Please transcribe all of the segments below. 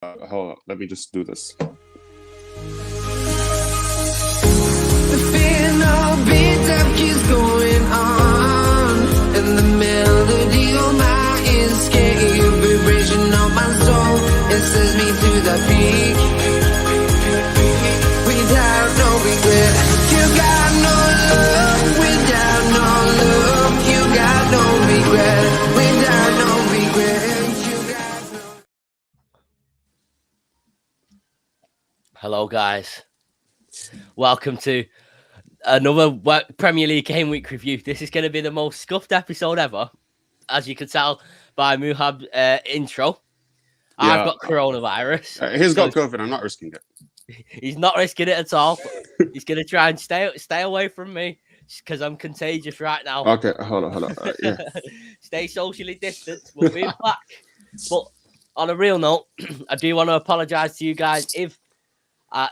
Hold on, let me just do this. The final beat keeps going on, and the melody on my escape, vibration of my soul, it sends me to the peak. Without no regret, you got no love. Without no love, you got no regret. Without no regret, you got no. Hello, guys. Welcome to another Premier League game week review. This is going to be the most scuffed episode ever, as you can tell by Muhab intro. Yeah. I've got coronavirus. He's got COVID. I'm not risking it. He's not risking it at all. He's going to try and stay away from me because I'm contagious right now. Okay, hold on. Yeah. Stay socially distanced. We'll be back. But on a real note, I do want to apologise to you guys if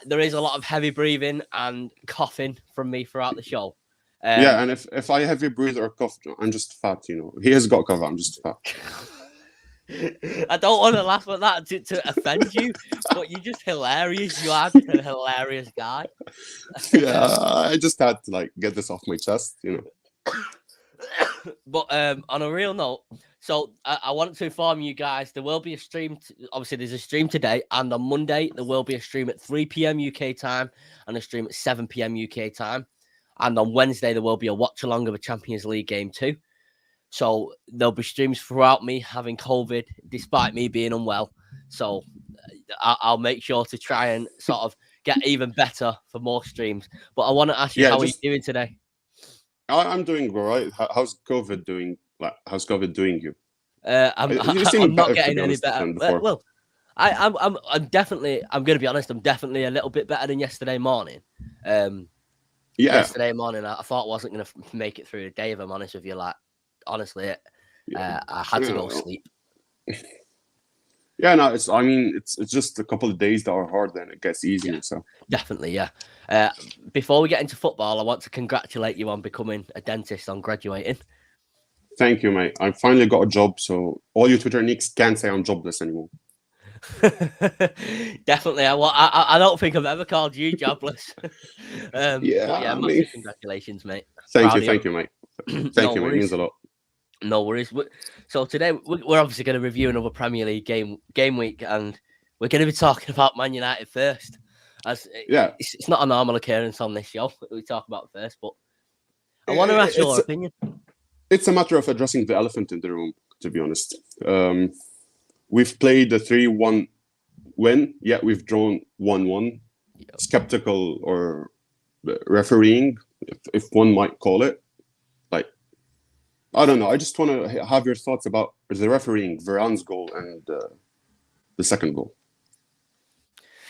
there is a lot of heavy breathing and coughing from me throughout the show. Yeah, and if I heavy breathe or cough, I'm just fat, you know. He has got COVID, I'm just fat. I don't want to laugh at that to offend you, but you're just hilarious. You are just a hilarious guy. Yeah, I just had to get this off my chest, you know. But on a real note, so I want to inform you guys there will be a stream. Obviously, there's a stream today, and on Monday there will be a stream at 3 p.m. UK time and a stream at 7 p.m. UK time. And on Wednesday there will be a watch along of a Champions League game too. So there'll be streams throughout me having COVID, despite me being unwell. So I'll make sure to try and sort of get even better for more streams. But I want to ask you, how are you doing today? I'm doing all right. How's COVID doing? How's COVID doing you? I'm not getting any better. Well, I'm definitely. I'm going to be honest. I'm definitely a little bit better than yesterday morning. Yesterday morning, I thought I wasn't going to make it through the day. If I'm honest with you, honestly, I had to go sleep. Yeah, no, it's just a couple of days that are hard, then it gets easier. Yeah, so definitely, yeah. Before we get into football, I want to congratulate you on becoming a dentist, on graduating. Thank you, mate. I finally got a job, so all you Twitter nicks can't say I'm jobless anymore. Definitely. I don't think I've ever called you jobless. Massive congratulations, mate. Thank you, mate. Thank you, mate. It means a lot. No worries. So today we're obviously going to review another Premier League game week, and we're going to be talking about Man United first. It's not a normal occurrence on this show. We talk about it first, but I want to ask your opinion. It's a matter of addressing the elephant in the room, to be honest. We've played a 3-1 win, yet we've drawn 1-1. Yep. Skeptical or refereeing, if one might call it. I don't know. I just want to have your thoughts about the refereeing, Varane's goal and the second goal.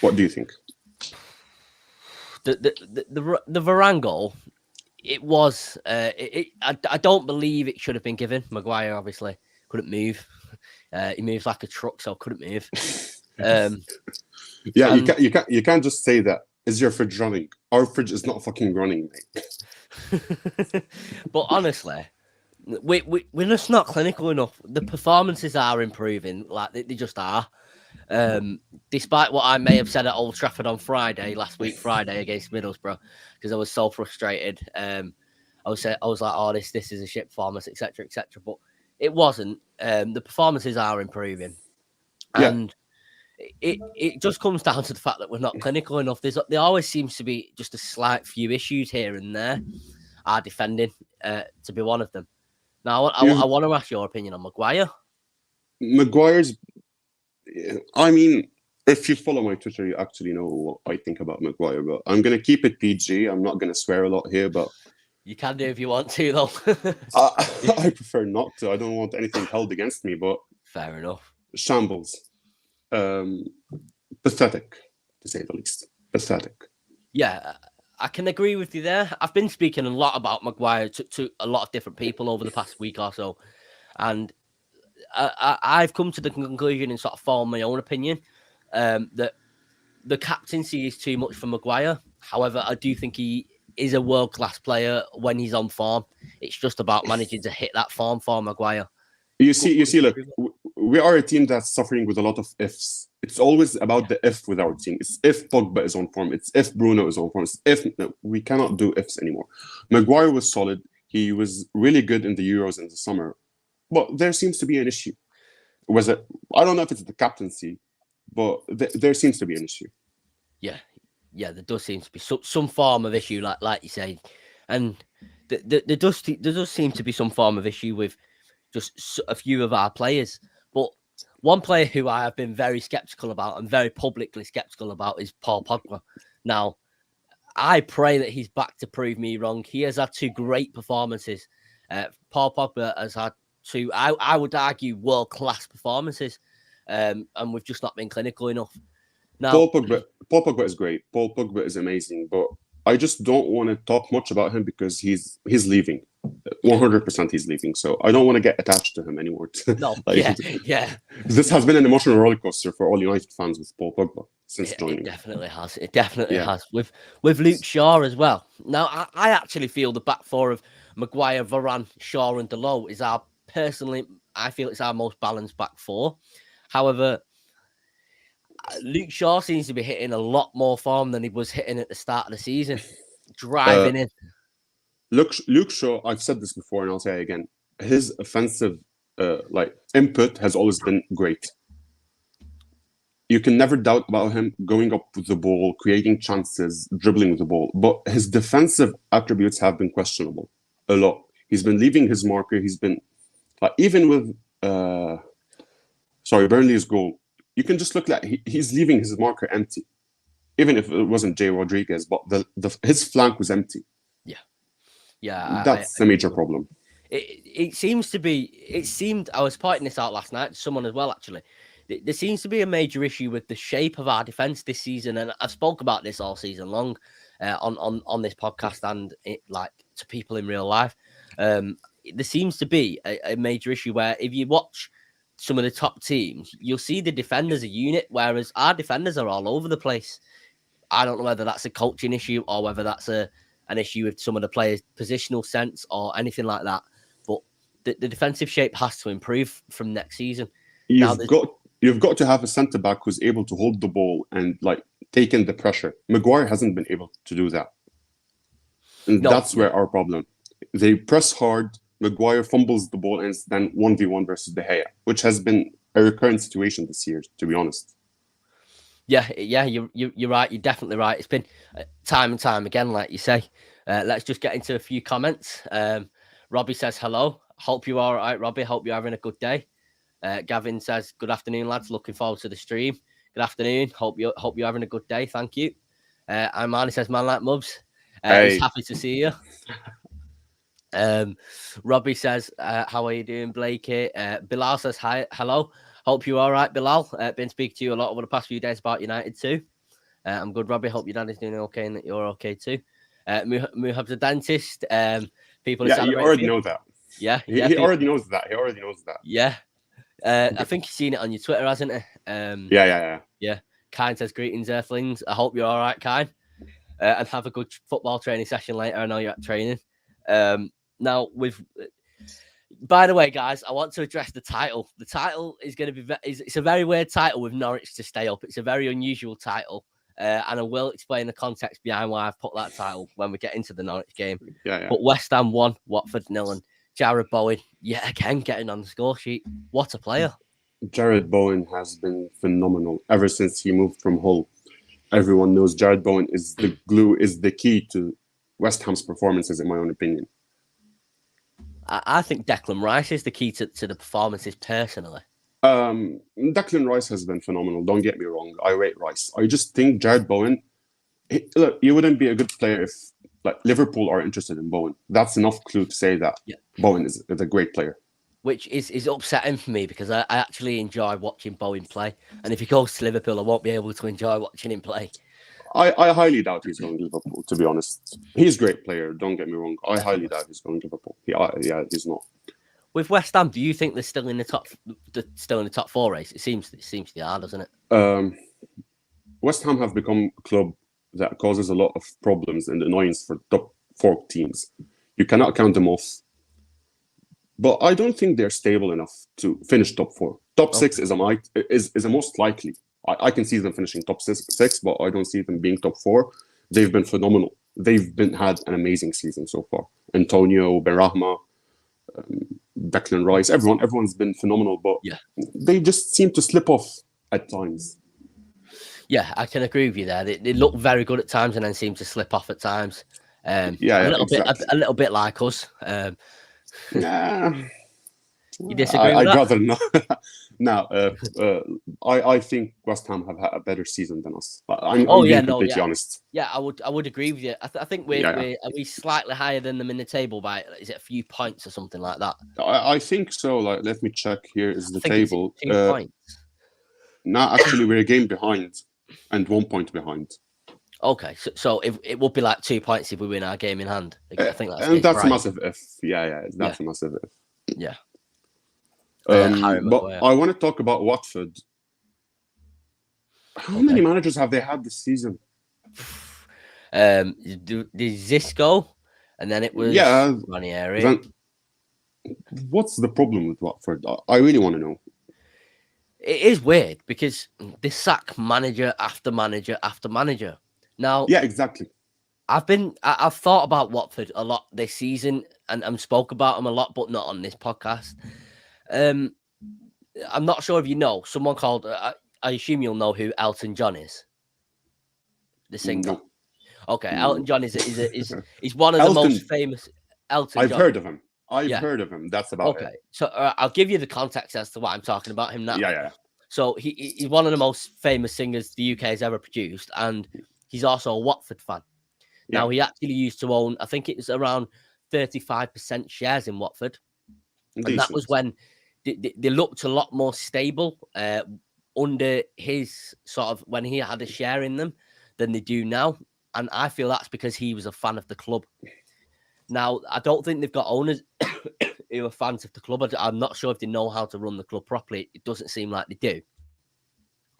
What do you think? The Varane goal, it was. I don't believe it should have been given. Maguire obviously couldn't move. He moves like a truck, so couldn't move. You can't just say that. Is your fridge running? Our fridge is not fucking running, mate. But honestly, we're just not clinical enough. The performances are improving, they just are. Despite what I may have said at Old Trafford on last week Friday against Middlesbrough, because I was so frustrated. I was like, oh, this is a shit performance, etc., etc. But it wasn't. The performances are improving, and it just comes down to the fact that we're not clinical enough. There always seems to be just a slight few issues here and there. Our defending to be one of them. Now, I want to ask your opinion on Maguire. Maguire's. If you follow my Twitter, you actually know what I think about Maguire. But I'm gonna keep it PG. I'm not gonna swear a lot here, but. You can do if you want to, though. I prefer not to. I don't want anything held against me, but... Fair enough. Shambles. Pathetic, to say the least. Pathetic. Yeah, I can agree with you there. I've been speaking a lot about Maguire to a lot of different people over the past week or so. And I've come to the conclusion and sort of formed my own opinion that the captaincy is too much for Maguire. However, I do think he is a world-class player when he's on form. It's just about managing to hit that form for Maguire. You see, look, we are a team that's suffering with a lot of ifs. It's always about the if with our team. It's if Pogba is on form. It's if Bruno is on form. It's if no, we cannot do ifs anymore. Maguire was solid. He was really good in the Euros in the summer, but there seems to be an issue. I don't know if it's the captaincy, but there seems to be an issue. Yeah, there does seem to be some form of issue, like you say, and there does seem to be some form of issue with just a few of our players. But one player who I have been very sceptical about and very publicly sceptical about is Paul Pogba. Now, I pray that he's back to prove me wrong. He has had 2 great performances. Paul Pogba has had 2, I would argue, world-class performances, and we've just not been clinical enough. Now, Paul Pogba is great. Paul Pogba is amazing, but I just don't want to talk much about him because he's leaving. 100% he's leaving. So I don't want to get attached to him anymore. No, yeah. This has been an emotional roller coaster for all United fans with Paul Pogba since joining. It definitely has. It definitely has. With Luke Shaw as well. Now, I actually feel the back four of Maguire, Varane, Shaw and Dalot is I feel it's our most balanced back four. However, Luke Shaw seems to be hitting a lot more form than he was hitting at the start of the season. Driving in. Luke Shaw, I've said this before and I'll say it again. His offensive input has always been great. You can never doubt about him going up with the ball, creating chances, dribbling with the ball. But his defensive attributes have been questionable a lot. He's been leaving his marker. He's been even with Burnley's goal. You can just look like he's leaving his marker empty, even if it wasn't Jay Rodriguez. But his flank was empty. Yeah, that's a major problem. It seems to be. It seemed I was pointing this out last night to someone as well. Actually, there seems to be a major issue with the shape of our defense this season, and I've spoke about this all season long on this podcast and to people in real life. There seems to be a major issue where if you watch some of the top teams, you'll see the defenders a unit, whereas our defenders are all over the place. I don't know whether that's a coaching issue or whether that's an issue with some of the players' positional sense or anything like that. But the defensive shape has to improve from next season. You've got to have a centre back who's able to hold the ball and take in the pressure. Maguire hasn't been able to do that, and that's where our problem. They press hard. Maguire fumbles the ball and it's then 1v1 versus De Gea, which has been a recurrent situation this year, to be honest. Yeah, you're right. You're definitely right. It's been time and time again, like you say. Let's just get into a few comments. Robbie says, hello. Hope you're all right, Robbie. Hope you're having a good day. Gavin says, good afternoon, lads. Looking forward to the stream. Good afternoon. Hope you're having a good day. Thank you. Armani says, man like Mubs. He's happy to see you. Robbie says, how are you doing, Blakey? Bilal says, hi, hello. Hope you're all right, Bilal. Been speaking to you a lot over the past few days about United too. I'm good, Robbie. Hope your dad is doing okay and that you're okay too. Muhab's a dentist. People you already know that. Yeah, he already knows that. He already knows that. Yeah. I think he's seen it on your Twitter, hasn't he? Yeah. Kine says, greetings, Earthlings. I hope you're all right, Kine. And have a good football training session later. I know you're at training. Now, by the way, guys, I want to address the title. The title is going to be it's a very weird title with Norwich to stay up. It's a very unusual title, and I will explain the context behind why I've put that title when we get into the Norwich game. But West Ham 1, Watford 0, and Jared Bowen yet again getting on the score sheet. What a player! Jared Bowen has been phenomenal ever since he moved from Hull. Everyone knows Jared Bowen is the glue, is the key to West Ham's performances, in my own opinion. I think Declan Rice is the key to the performances personally. Declan Rice has been phenomenal. Don't get me wrong. I rate Rice. I just think Jared Bowen, he wouldn't be a good player if Liverpool are interested in Bowen. That's enough clue to say that Bowen is a great player. Which is upsetting for me because I actually enjoy watching Bowen play. And if he goes to Liverpool, I won't be able to enjoy watching him play. I highly doubt he's going to Liverpool, to be honest. He's a great player, don't get me wrong. I highly doubt he's going to Liverpool. He's not. With West Ham, do you think they're still in the top four race? It seems they are, doesn't it? West Ham have become a club that causes a lot of problems and annoyance for top four teams. You cannot count them off. But I don't think they're stable enough to finish top four, Top six is a most likely. I can see them finishing top six, but I don't see them being top four. They've been phenomenal. They've had an amazing season so far. Antonio, Berahma, Declan Rice, everyone's been phenomenal, but they just seem to slip off at times. Yeah, I can agree with you there. They look very good at times and then seem to slip off at times. A little bit like us. You disagree with I'd that? rather not. No, I think West Ham have had a better season than us. I'm being completely honest. Yeah, I would agree with you. I think are we slightly higher than them in the table by, is it a few points or something like that? I think so. Like, let me check. Here is the table. 2 points. No, actually, we're a game behind and 1 point behind. Okay, so if it would be like 2 points if we win our game in hand. I think that's a massive if. Yeah, that's a massive if. Yeah. But I want to talk about Watford. How many managers have they had this season? The Zisco, and then it was Ranieri. What's the problem with Watford? I really want to know. It is weird because they sack manager after manager after manager. Now, yeah, exactly. I've thought about Watford a lot this season and spoke about them a lot, but not on this podcast. I'm not sure if you know someone called. I assume you'll know who Elton John is. The singer. No. Okay, Elton John is one of the most famous. I've heard of him. I've heard of him. That's about it. Okay, so I'll give you the context as to why I'm talking about him now. Yeah. So he's one of the most famous singers the UK has ever produced, and he's also a Watford fan. Yeah. Now, he actually used to own, I think it was around 35% shares in Watford. Decent. And that was when they looked a lot more stable under his sort of, when he had a share in them than they do now. And I feel that's because he was a fan of the club. Now, I don't think they've got owners who are fans of the club. I'm not sure if they know how to run the club properly. It doesn't seem like they do.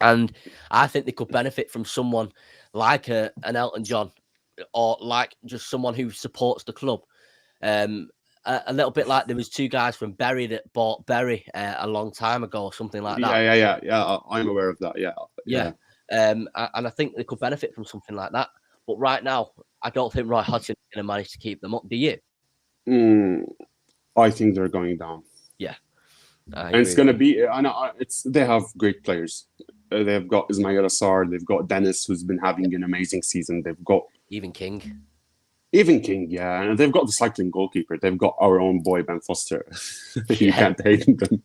And I think they could benefit from someone like an Elton John, or like just someone who supports the club. A little bit like there was 2 guys from Bury that bought Bury a long time ago or something like that. Yeah. I'm aware of that. Yeah. And I think they could benefit from something like that. But right now, I don't think Roy Hodgson is going to manage to keep them up. Do you? I think they're going down. Yeah. And it's going to be, they have great players. They've got Ismail Assar. They've got Dennis, who's been having an amazing season. They've got Even King, yeah. And they've got the cycling goalkeeper. They've got our own boy, Ben Foster. You can't hate them.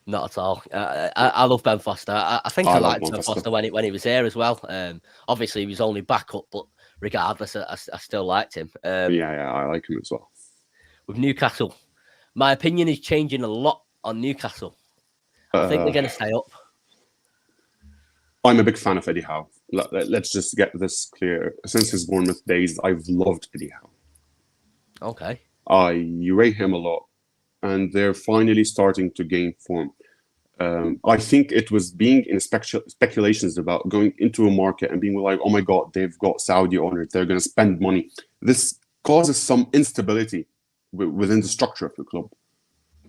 Not at all. I love Ben Foster. I think I liked Ben Foster when he was here as well. Obviously, he was only backup, but regardless, I still liked him. I like him as well. With Newcastle, my opinion is changing a lot on Newcastle. I think they're going to stay up. I'm a big fan of Eddie Howe. Let's just get this clear. Since his Bournemouth days, I've loved Eddie Howe. Okay. I rate him a lot, and they're finally starting to gain form. I think it was being in speculations about going into a market and being like, oh my God, they've got Saudi owners, they're going to spend money. This causes some instability within the structure of the club.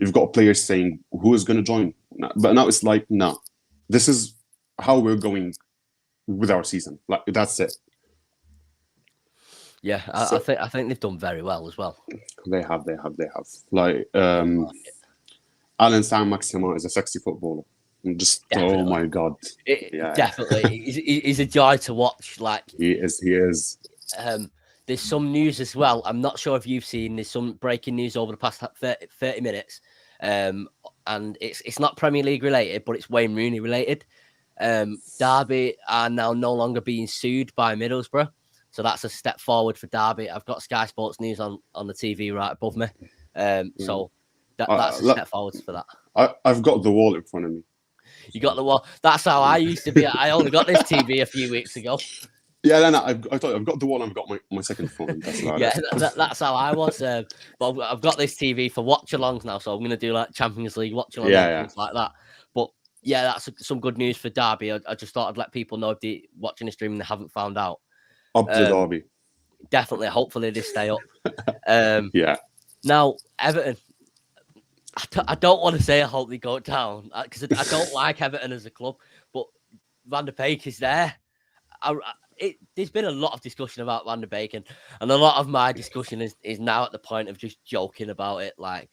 You've got players saying, who is going to join? But now it's like, no, this is how we're going with our season. Like, that's it. Yeah, I think they've done very well as well. They have. Like, Alan Saint-Maximin is a sexy footballer. Definitely. Oh my God. Definitely. He's a joy to watch. Like, he is. There's some news as well. I'm not sure if you've seen, there's some breaking news over the past 30 minutes. And it's not Premier League related, but it's Wayne Rooney related. Derby are now no longer being sued by Middlesbrough. So that's a step forward for Derby. I've got Sky Sports News on the TV right above me. So that's a step forward for that. I've got the wall in front of me. You got the wall. That's how I used to be. I only got this TV a few weeks ago. Yeah, I've got the wall and I've got my second phone. That's how I was. But I've got this TV for watch-alongs now, so I'm going to do like Champions League watch-alongs and things like that. But yeah, that's some good news for Derby. I just thought I'd let people know if they're watching the stream and they haven't found out. Up to Derby. Definitely. Hopefully they stay up. Yeah. Now, Everton. I don't want to say I hope they go down because I don't like Everton as a club, but Van der Beek is there. There's been a lot of discussion about Van der Beek, and a lot of my discussion is now at the point of just joking about it, like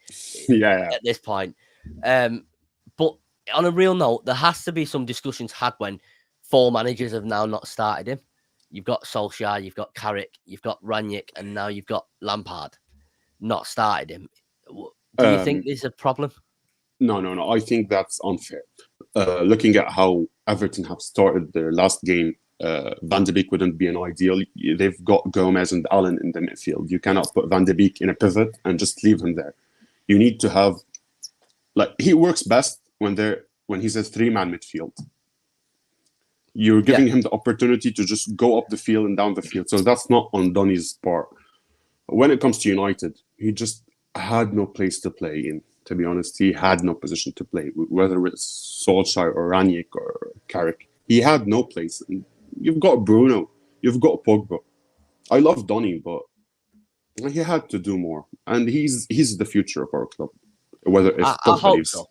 Yeah. at this point. But on a real note, there has to be some discussions had when 4 managers have now not started him. You've got Solskjaer, you've got Carrick, you've got Ranić, and now you've got Lampard not started him. Do you think there's a problem? No. I think that's unfair. Looking at how Everton have started their last game, Van de Beek wouldn't be an ideal. They've got Gomez and Allen in the midfield. You cannot put Van de Beek in a pivot and just leave him there. You need to have, like, he works best when he's a 3-man midfield. You're giving him the opportunity to just go up the field and down the field. So that's not on Donny's part. When it comes to United, he just had no place to play in. To be honest, he had no position to play, whether it's Solskjaer or Ranić or Carrick. He had no place. And you've got Bruno, you've got Pogba. I love Donny, but he had to do more. And he's the future of our club. Whether if I hope so.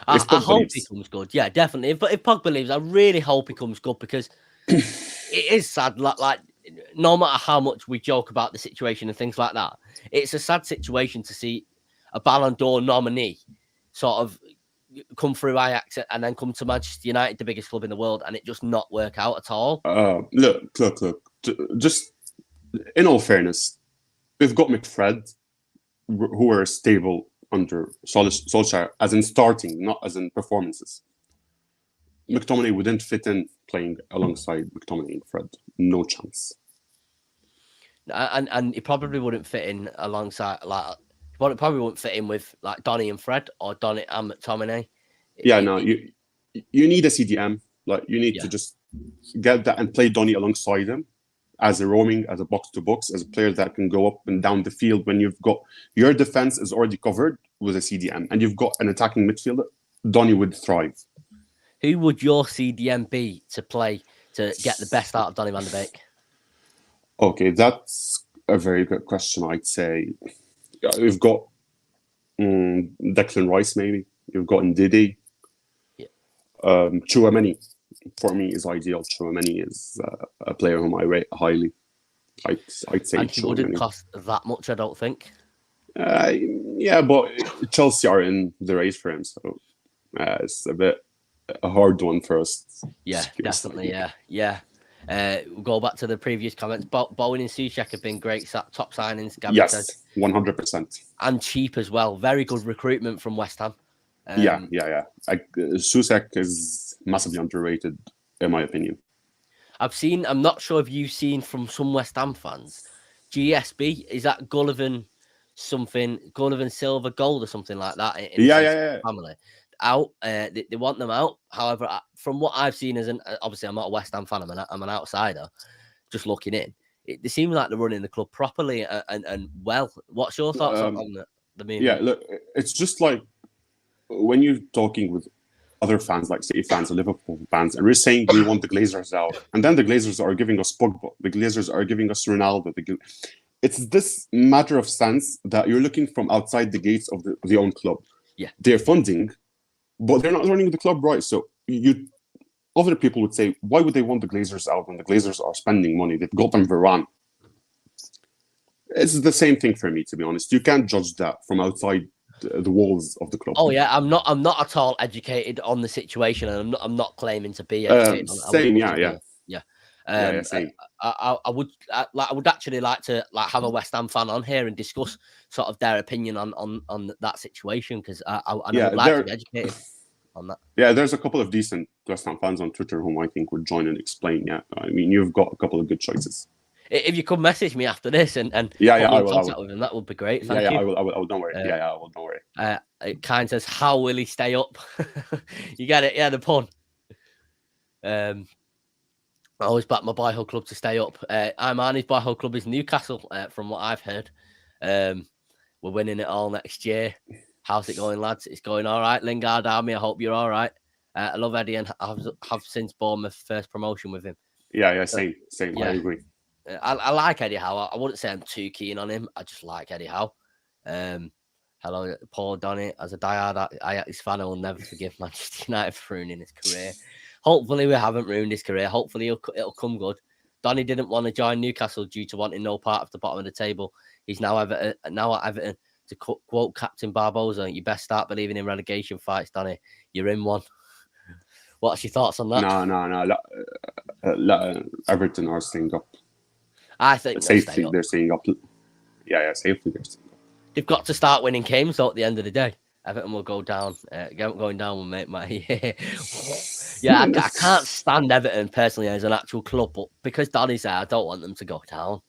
I hope he comes good. Yeah, definitely. If Pogba leaves, I really hope he comes good because it is sad. Like no matter how much we joke about the situation and things like that, it's a sad situation to see a Ballon d'Or nominee sort of come through Ajax and then come to Manchester United, the biggest club in the world, and it just not work out at all. Look. Just in all fairness, we've got McFred, who are stable under Solskjaer, as in starting, not as in performances. McTominay wouldn't fit in playing alongside McTominay and Fred. No chance. And he probably wouldn't fit in alongside, like, probably wouldn't fit in with like Donny and Fred or Donny and McTominay. You need a CDM. Like, you need to just get that and play Donny alongside him as a roaming, as a box-to-box, as a player that can go up and down the field when you've got your defense is already covered with a CDM and you've got an attacking midfielder. Donny would thrive. Who would your CDM be to play to get the best out of Donny van de Beek? Okay, that's a very good question. I'd say you've got Declan Rice, maybe. You've got Ndidi. Chouameni, for me, is ideal. Chouameni is a player whom I rate highly. I'd say and he wouldn't cost that much, I don't think. Yeah, but Chelsea are in the race for him, so it's a hard one for us. Yeah, definitely. Yeah. We'll go back to the previous comments. Bowen and Souček have been great top signings. Gabby yes, 100%. And cheap as well. Very good recruitment from West Ham. Yeah. Souček is massively underrated, in my opinion. I'm not sure if you've seen from some West Ham fans, GSB, is that Gullivan Silver Gold or something like that? Yeah. Family. Out, they want them out. However, from what I've seen, obviously I'm not a West Ham fan, I'm an outsider, just looking in. They seem like they're running the club properly and well. What's your thoughts on the move? Yeah, look, it's just like when you're talking with other fans, like City fans or Liverpool fans, and we're saying we want the Glazers out, and then the Glazers are giving us Pogba, the Glazers are giving us Ronaldo. It's this matter of sense that you're looking from outside the gates of the own club. Yeah, they're funding, but they're not running the club right. So other people would say, why would they want the Glazers out when the Glazers are spending money? They've got them Varane. It's the same thing for me, to be honest. You can't judge that from outside the walls of the club. Oh yeah, I'm not at all educated on the situation, and I'm not claiming to be educated. Same. Same. I would actually like to have a West Ham fan on here and discuss sort of their opinion on that situation, because I would like to be educated on that. Yeah, there's a couple of decent West Ham fans on Twitter whom I think would join and explain. Yeah, I mean, you've got a couple of good choices. If you could message me after this and I will. Contact with him, that would be great. Thank you. I will. Don't worry. I will. Don't worry. It kind of says, how will he stay up? You get it? Yeah, the pun. I always back my boyhood club to stay up. Armani's boyhood club is Newcastle, from what I've heard. We're winning it all next year. How's it going, lads? It's going all right. Lingard Army, I hope you're all right. I love Eddie and have since borne my first promotion with him. Yeah, same. Yeah. I agree. I like Eddie Howe. I wouldn't say I'm too keen on him. I just like Eddie Howe. Hello, Paul Donny. As a diehard Ajax fan, I will never forgive Manchester United for ruining his career. Hopefully, we haven't ruined his career. Hopefully, it'll come good. Donny didn't want to join Newcastle due to wanting no part of the bottom of the table. He's now at Everton. To quote Captain Barbosa, you best start believing in relegation fights, Donny. You're in one. What's your thoughts on that? No. Everton are staying up. I think safely they're staying up. Yeah, safely they're staying up. They've got to start winning games, though, at the end of the day. Everton will go down. Going down will make my... Yeah, I can't stand Everton, personally, as an actual club, but because Donny's there, I don't want them to go down.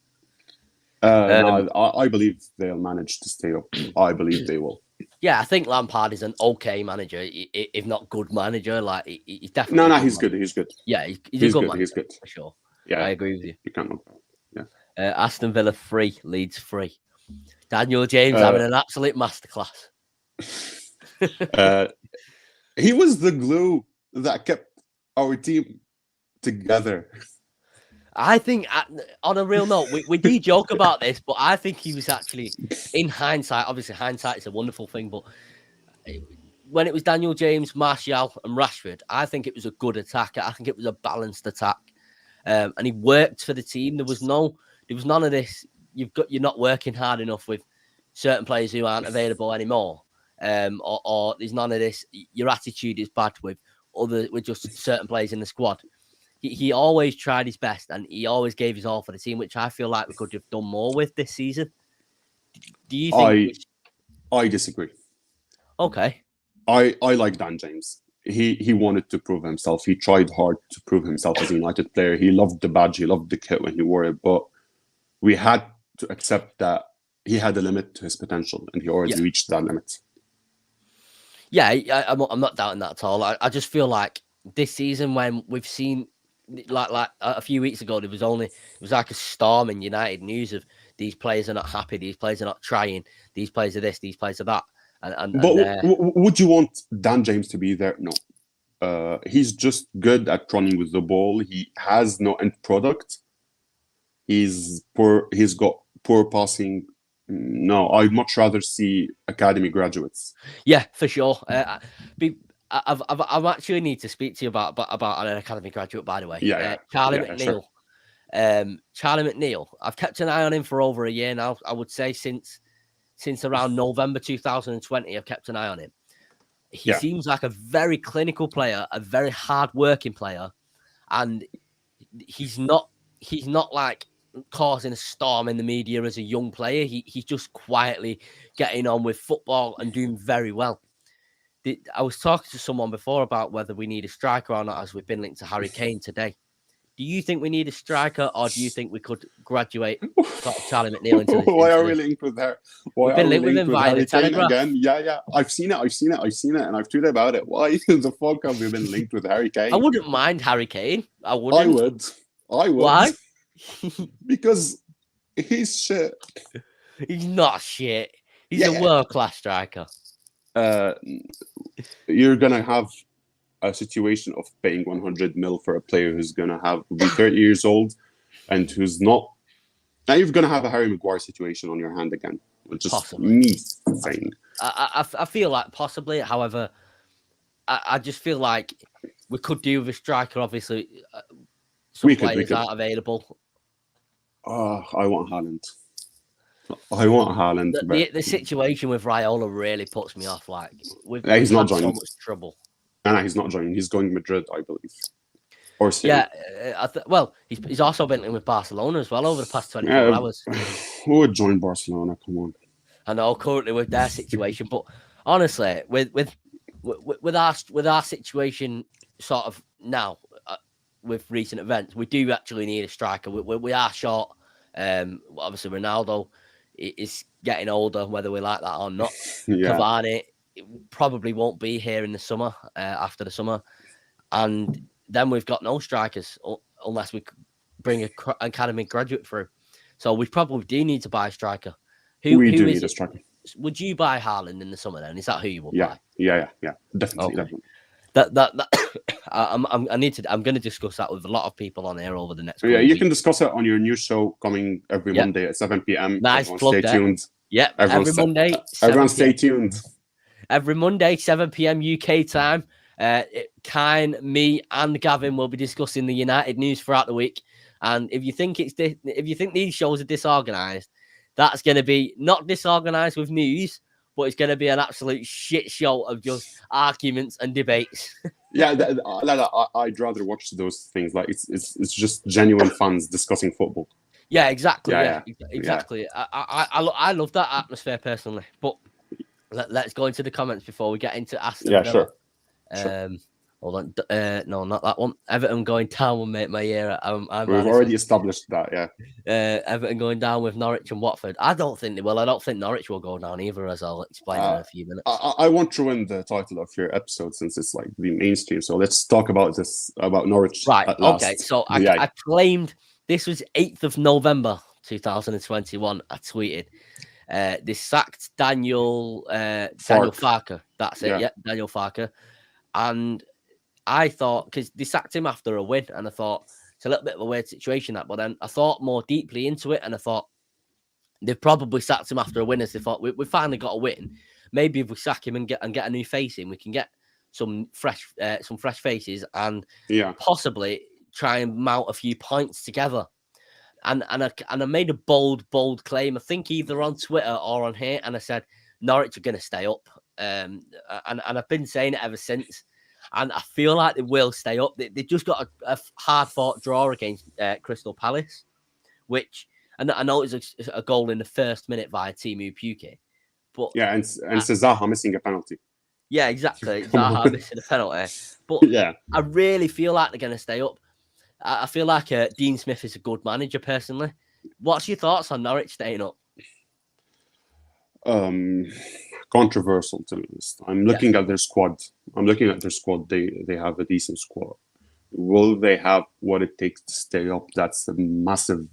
No, I believe they'll manage to stay up. I believe they will. Yeah, I think Lampard is an okay manager, if not good manager. Like he's definitely. No, he's good. He's good. Yeah, he's a good manager. He's good For sure. Yeah, I agree with you. You can't. Yeah. Aston Villa 3, Leeds 3. Daniel James having an absolute masterclass. He was the glue that kept our team together. I think, on a real note, we do joke about this, but I think he was actually, in hindsight, obviously hindsight is a wonderful thing, but when it was Daniel James, Martial and Rashford, I think it was a good attack. I think it was a balanced attack. And he worked for the team. There was none of this, you're not working hard enough with certain players who aren't available anymore. Or there's none of this, your attitude is bad with just certain players in the squad. He always tried his best and he always gave his all for the team, which I feel like we could have done more with this season. Do you think? I disagree. Okay. I like Dan James. He wanted to prove himself. He tried hard to prove himself as a United player. He loved the badge. He loved the kit when he wore it. But we had to accept that he had a limit to his potential and he already reached that limit. Yeah, I'm not doubting that at all. I just feel like this season when we've seen like a few weeks ago, it was like a storm in United news of these players are not happy, these players are not trying, these players are this, these players are that. Would you want Dan James to be there? No. He's just good at running with the ball. He has no end product. He's poor. He's got poor passing. No, I'd much rather see academy graduates. Yeah, for sure. I've actually need to speak to you about an academy graduate, by the way. Charlie Mcneal. Sure. Charlie Mcneal. I've kept an eye on him for over a year now. I would say since around November 2020, I've kept an eye on him. He seems like a very clinical player, a very hard-working player, and he's not like causing a storm in the media as a young player. He's just quietly getting on with football and doing very well. I was talking to someone before about whether we need a striker or not, as we've been linked to Harry Kane today. Do you think we need a striker, or do you think we could graduate sort of Charlie Mcneal into this? Why are we linked with her? We've been linked with him via the Telegraph. Again? Yeah. I've seen it, and I've tweeted about it. Why the fuck have we been linked with Harry Kane? I wouldn't mind Harry Kane. I would. Why? Because he's shit. He's not shit. He's a world-class striker. You're gonna have a situation of paying 100 mil for a player who's gonna be 30 years old and who's not. Now you're gonna have a Harry Maguire situation on your hand again, which is me saying. I feel like possibly. However, I just feel like we could do with a striker. Obviously, some players aren't available. I want Haaland. The situation with Raiola really puts me off. Like, he's not joining. So much trouble. No, he's not joining. He's going to Madrid, I believe. Or he's also been in with Barcelona as well over the past 24 hours. Who would join Barcelona? Come on. I know currently with their situation, but honestly, with our situation sort of now with recent events, we do actually need a striker. We are short. Obviously, Ronaldo is getting older, whether we like that or not. Cavani probably won't be here in the summer, after the summer. And then we've got no strikers unless we bring an academy graduate through. So we probably do need to buy a striker. Who need a striker. Would you buy Haaland in the summer then? Is that who you would buy? Yeah. Definitely. Okay. Definitely. I'm going to discuss that with a lot of people on here over the next. You can discuss it on your new show coming every Monday at 7 p.m. Nice plug. Stay tuned. Yep, every Monday. Everyone stay tuned. Every Monday, 7 p.m. UK time. Kine, me, and Gavin will be discussing the United news throughout the week. And if you think these shows are disorganized, that's going to be not disorganized with news, but it's going to be an absolute shit show of just arguments and debates. Yeah, I'd rather watch those things. Like it's just genuine fans discussing football. Yeah, exactly. Yeah. Exactly. Yeah. I love that atmosphere personally. But let's go into the comments before we get into Aston Villa. Sure. Hold on. No, not that one. Everton going down will make my year. We've already established that. Yeah. Everton going down with Norwich and Watford. I don't think they will. I don't think Norwich will go down either, as I'll explain in a few minutes. I won't ruin the title of your episode since it's like the mainstream. So let's talk about Norwich. Right. Okay. So I claimed this was 8th of November 2021. I tweeted. They sacked Daniel Farke. That's it. Yeah, Daniel Farke. And I thought, because they sacked him after a win, and I thought it's a little bit of a weird situation, that. But then I thought more deeply into it, and I thought they've probably sacked him after a win, as they thought we finally got a win. Maybe if we sack him and get a new face in, we can get some fresh faces and possibly try and mount a few points together. And I made a bold claim. I think either on Twitter or on here, and I said Norwich are going to stay up. And I've been saying it ever since. And I feel like they will stay up. They just got a hard-fought draw against Crystal Palace, which and I know it was a goal in the first minute via Timu Puke. But and Zaha missing a penalty. Yeah, exactly. Zaha missing a penalty. But I really feel like they're going to stay up. I feel like Dean Smith is a good manager, personally. What's your thoughts on Norwich staying up? Controversial, to be honest. I'm looking at their squad. They have a decent squad. Will they have what it takes to stay up? That's a massive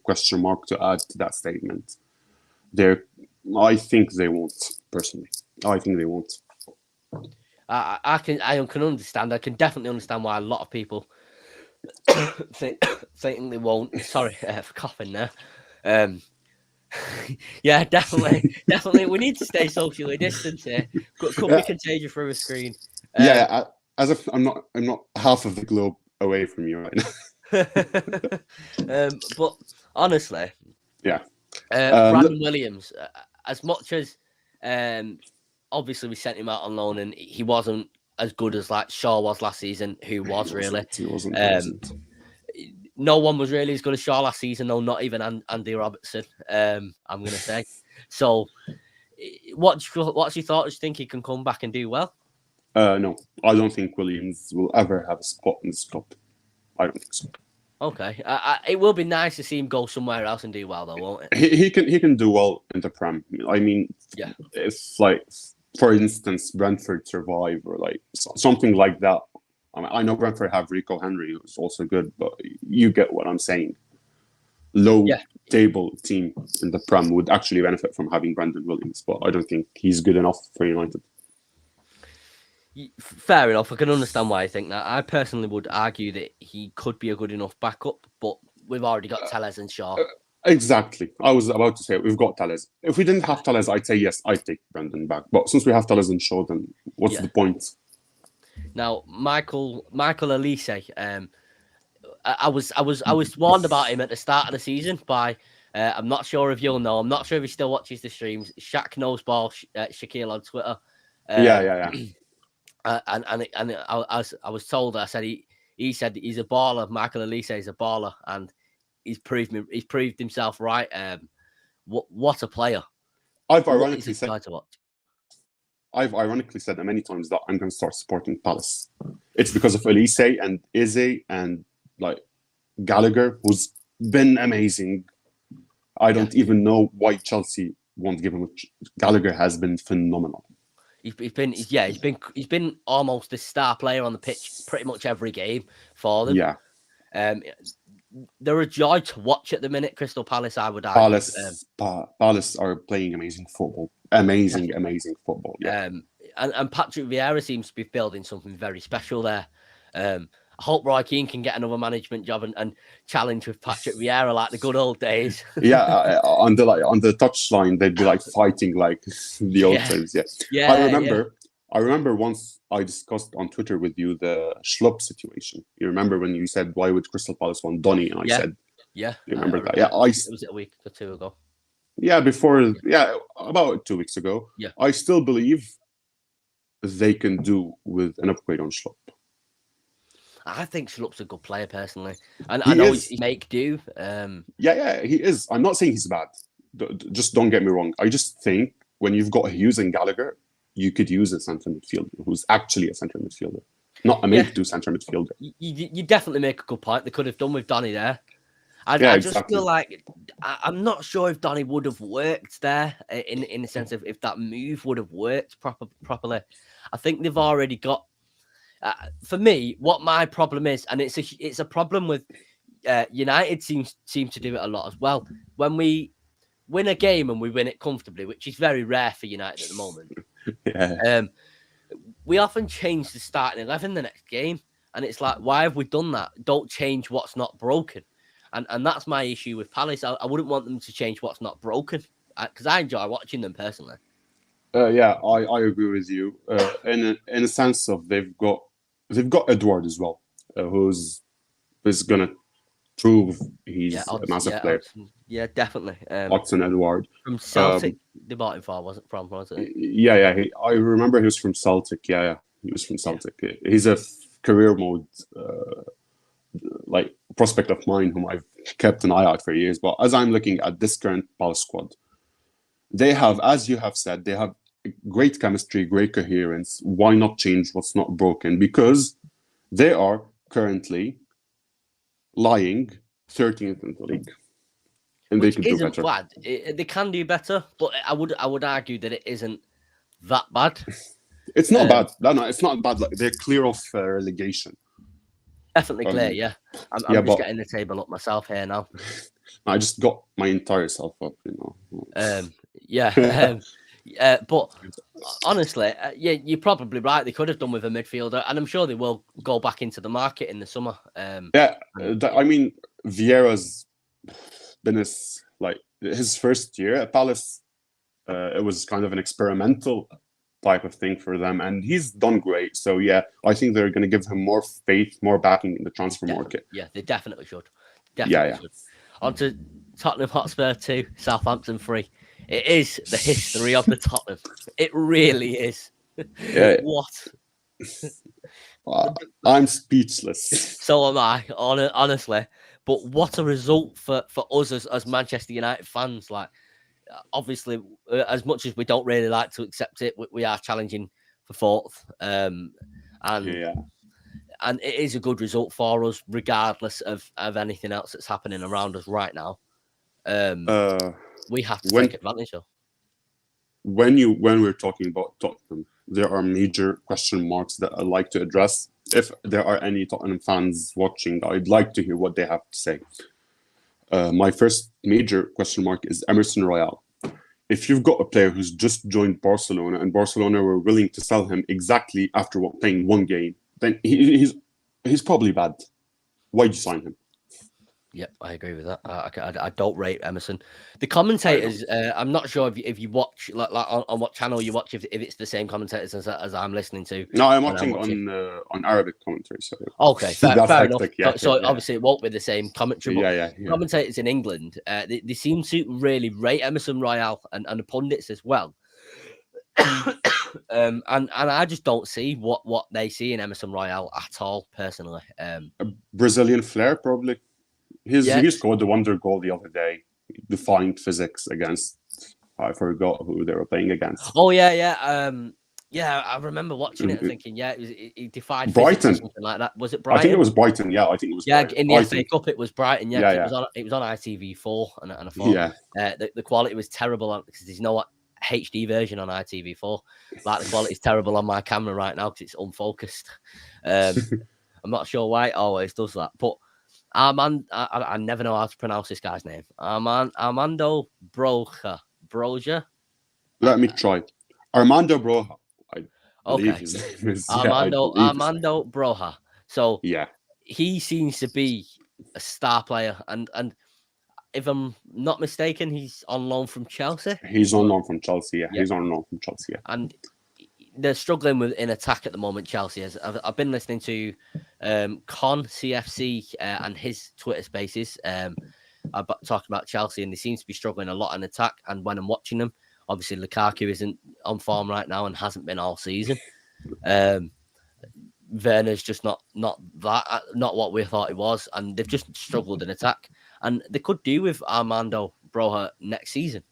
question mark to add to that statement. I think they won't, personally. I think they won't. I can understand. I can definitely understand why a lot of people think they won't. Sorry for coughing there. Yeah, definitely. We need to stay socially distanced here. Could be contagious through a screen. As if I'm not half of the globe away from you right now. But honestly, Brandon Williams, as much as obviously we sent him out on loan and he wasn't as good as like Shaw was last season, he wasn't. No one was really as good as Shaw last season, though, not even Andy Robertson, I'm going to say. So, what's your thought? Do you think he can come back and do well? No, I don't think Williams will ever have a spot in this club. I don't think so. Okay. It will be nice to see him go somewhere else and do well, though, won't it? He can do well in the Prem. I mean, if, like, for instance, Brentford survive or, like, something like that. I know Brentford have Rico Henry, who's also good, but you get what I'm saying. Low-table team in the Prem would actually benefit from having Brandon Williams, but I don't think he's good enough for United. Fair enough. I can understand why I think that. I personally would argue that he could be a good enough backup, but we've already got Telles and Shaw. Exactly. I was about to say we've got Telles. If we didn't have Telles, I'd say yes, I'd take Brandon back. But since we have Telles and Shaw, then what's the point? Now, Michael Elise, I was warned about him at the start of the by by. I'm not sure if you'll know. I'm not sure if he still watches the streams. Shaq knows ball. Shaquille on Twitter. Yeah. And I was told. I said he said he's a baller. Michael Elise is a baller, and he's proved himself right. What a player! I've ironically said that many times that I'm going to start supporting Palace. It's because of Elise and Eze and like Gallagher, who's been amazing. I don't even know why Chelsea won't give him. Gallagher has been phenomenal. He's been almost the star player on the pitch pretty much every game for them. Yeah. They're a joy to watch at the minute. Crystal Palace, I would argue. Palace are playing amazing football. Amazing football. Yeah. And Patrick Vieira seems to be building something very special there. I hope Roy Keane can get another management job and challenge with Patrick Vieira like the good old days. Yeah, on the touchline, they'd be like fighting like the old times. Yeah. Yeah, I remember once I discussed on Twitter with you the Schlupp situation. You remember when you said, "Why would Crystal Palace want Donny?" And I said, yeah. "You remember that?" Yeah, Yeah, was it a week or two ago? Yeah, about 2 weeks ago. Yeah, I still believe they can do with an upgrade on Schlupp. I think Schlupp's a good player personally, and He I know is. he's make do. Yeah, he is. I'm not saying he's bad. Just don't get me wrong. I just think when you've got Hughes and Gallagher, you could use a centre midfielder who's actually a centre midfielder, not a make-do centre midfielder. You definitely make a good point. They could have done with Donny there. I just Exactly. feel like I'm not sure if Donny would have worked there in the sense of if that move would have worked properly. I think they've already got. For me, what my problem is, and it's a problem with United seem to do it a lot as well. When we win a game and we win it comfortably, which is very rare for United at the moment. Yeah. We often change the starting 11 the next game, and it's like, why have we done that? Don't change what's not broken, and that's my issue with Palace. I wouldn't want them to change what's not broken because I enjoy watching them personally. Yeah, I agree with you. In a sense of they've got Edward as well, who's gonna prove he's a massive player. Yeah, definitely. Oxen Edward from Celtic, they bought him for, was it? Yeah. I remember he was from Celtic. Yeah, he was from Celtic. Yeah. He's a career mode like prospect of mine whom I've kept an eye out for years. But as I'm looking at this current Palace squad, they have, as you have said, they have great chemistry, great coherence. Why not change what's not broken? Because they are currently lying 13th in the league. And Which they could do isn't better. bad. They can do better, but I would argue that it isn't that bad. It's not bad. No, it's not bad. Like, they're clear of relegation. Definitely clear, yeah. I'm just getting the table up myself here now. I just got my entire self up, But honestly, you're probably right. They could have done with a midfielder, and I'm sure they will go back into the market in the summer. I mean, Vieira's been his first year at Palace. It was kind of an experimental type of thing for them, and he's done great. So yeah, I think they're going to give him more faith, more backing in the transfer market. Yeah, they definitely should. Should. On to Tottenham Hotspur 2, Southampton 3. It is the history of the Tottenham. It really is. Yeah. What? I'm speechless. So am I, honestly. But what a result for us as Manchester United fans. Like, obviously, as much as we don't really like to accept it, we are challenging for fourth. And it is a good result for us, regardless of anything else that's happening around us right now. We have to take advantage of. When we're talking about Tottenham, there are major question marks that I'd like to address. If there are any Tottenham fans watching, I'd like to hear what they have to say. My first major question mark is Emerson Royal. If you've got a player who's just joined Barcelona and Barcelona were willing to sell him exactly after playing one game, then he's probably bad. Why'd you sign him? Yep, I agree with that. I don't rate Emerson. The commentators, I'm not sure if you watch like on what channel you watch, if it's the same commentators as I'm listening to. No, I'm watching on Arabic commentary. So okay, fair enough. Yeah, so obviously it won't be the same commentary. But yeah. Commentators in England, they seem to really rate Emerson Royal and the pundits as well. And I just don't see what they see in Emerson Royal at all, personally. A Brazilian flair, probably. He scored the wonder goal the other day. He defied physics against, I forgot who they were playing against. Oh yeah. I remember watching it and thinking, he defied Brighton, or something like that. Was it Brighton? I think it was Brighton. Yeah, I think it was. Yeah, Brighton. in the FA Cup, it was Brighton. Yeah, it was on ITV4, and I thought, the quality was terrible because there's no HD version on ITV4. Like the quality is terrible on my camera right now because it's unfocused. I'm not sure why it always does that, but. I never know how to pronounce this guy's name. Armando Broja. Let me try. Armando Broja. I believe his name is. Armando Broja. So yeah, he seems to be a star player, and if I'm not mistaken, he's on loan from Chelsea. He's on loan from Chelsea. Yeah, Yeah. he's on loan from Chelsea. Yeah. And they're struggling with in attack at the moment. Chelsea is. I've been listening to Con CFC and his Twitter Spaces about talking about Chelsea, and they seem to be struggling a lot in attack. And when I'm watching them, obviously Lukaku isn't on form right now and hasn't been all season. Werner's just not what we thought it was, and they've just struggled in attack. And they could do with Armando Broja next season.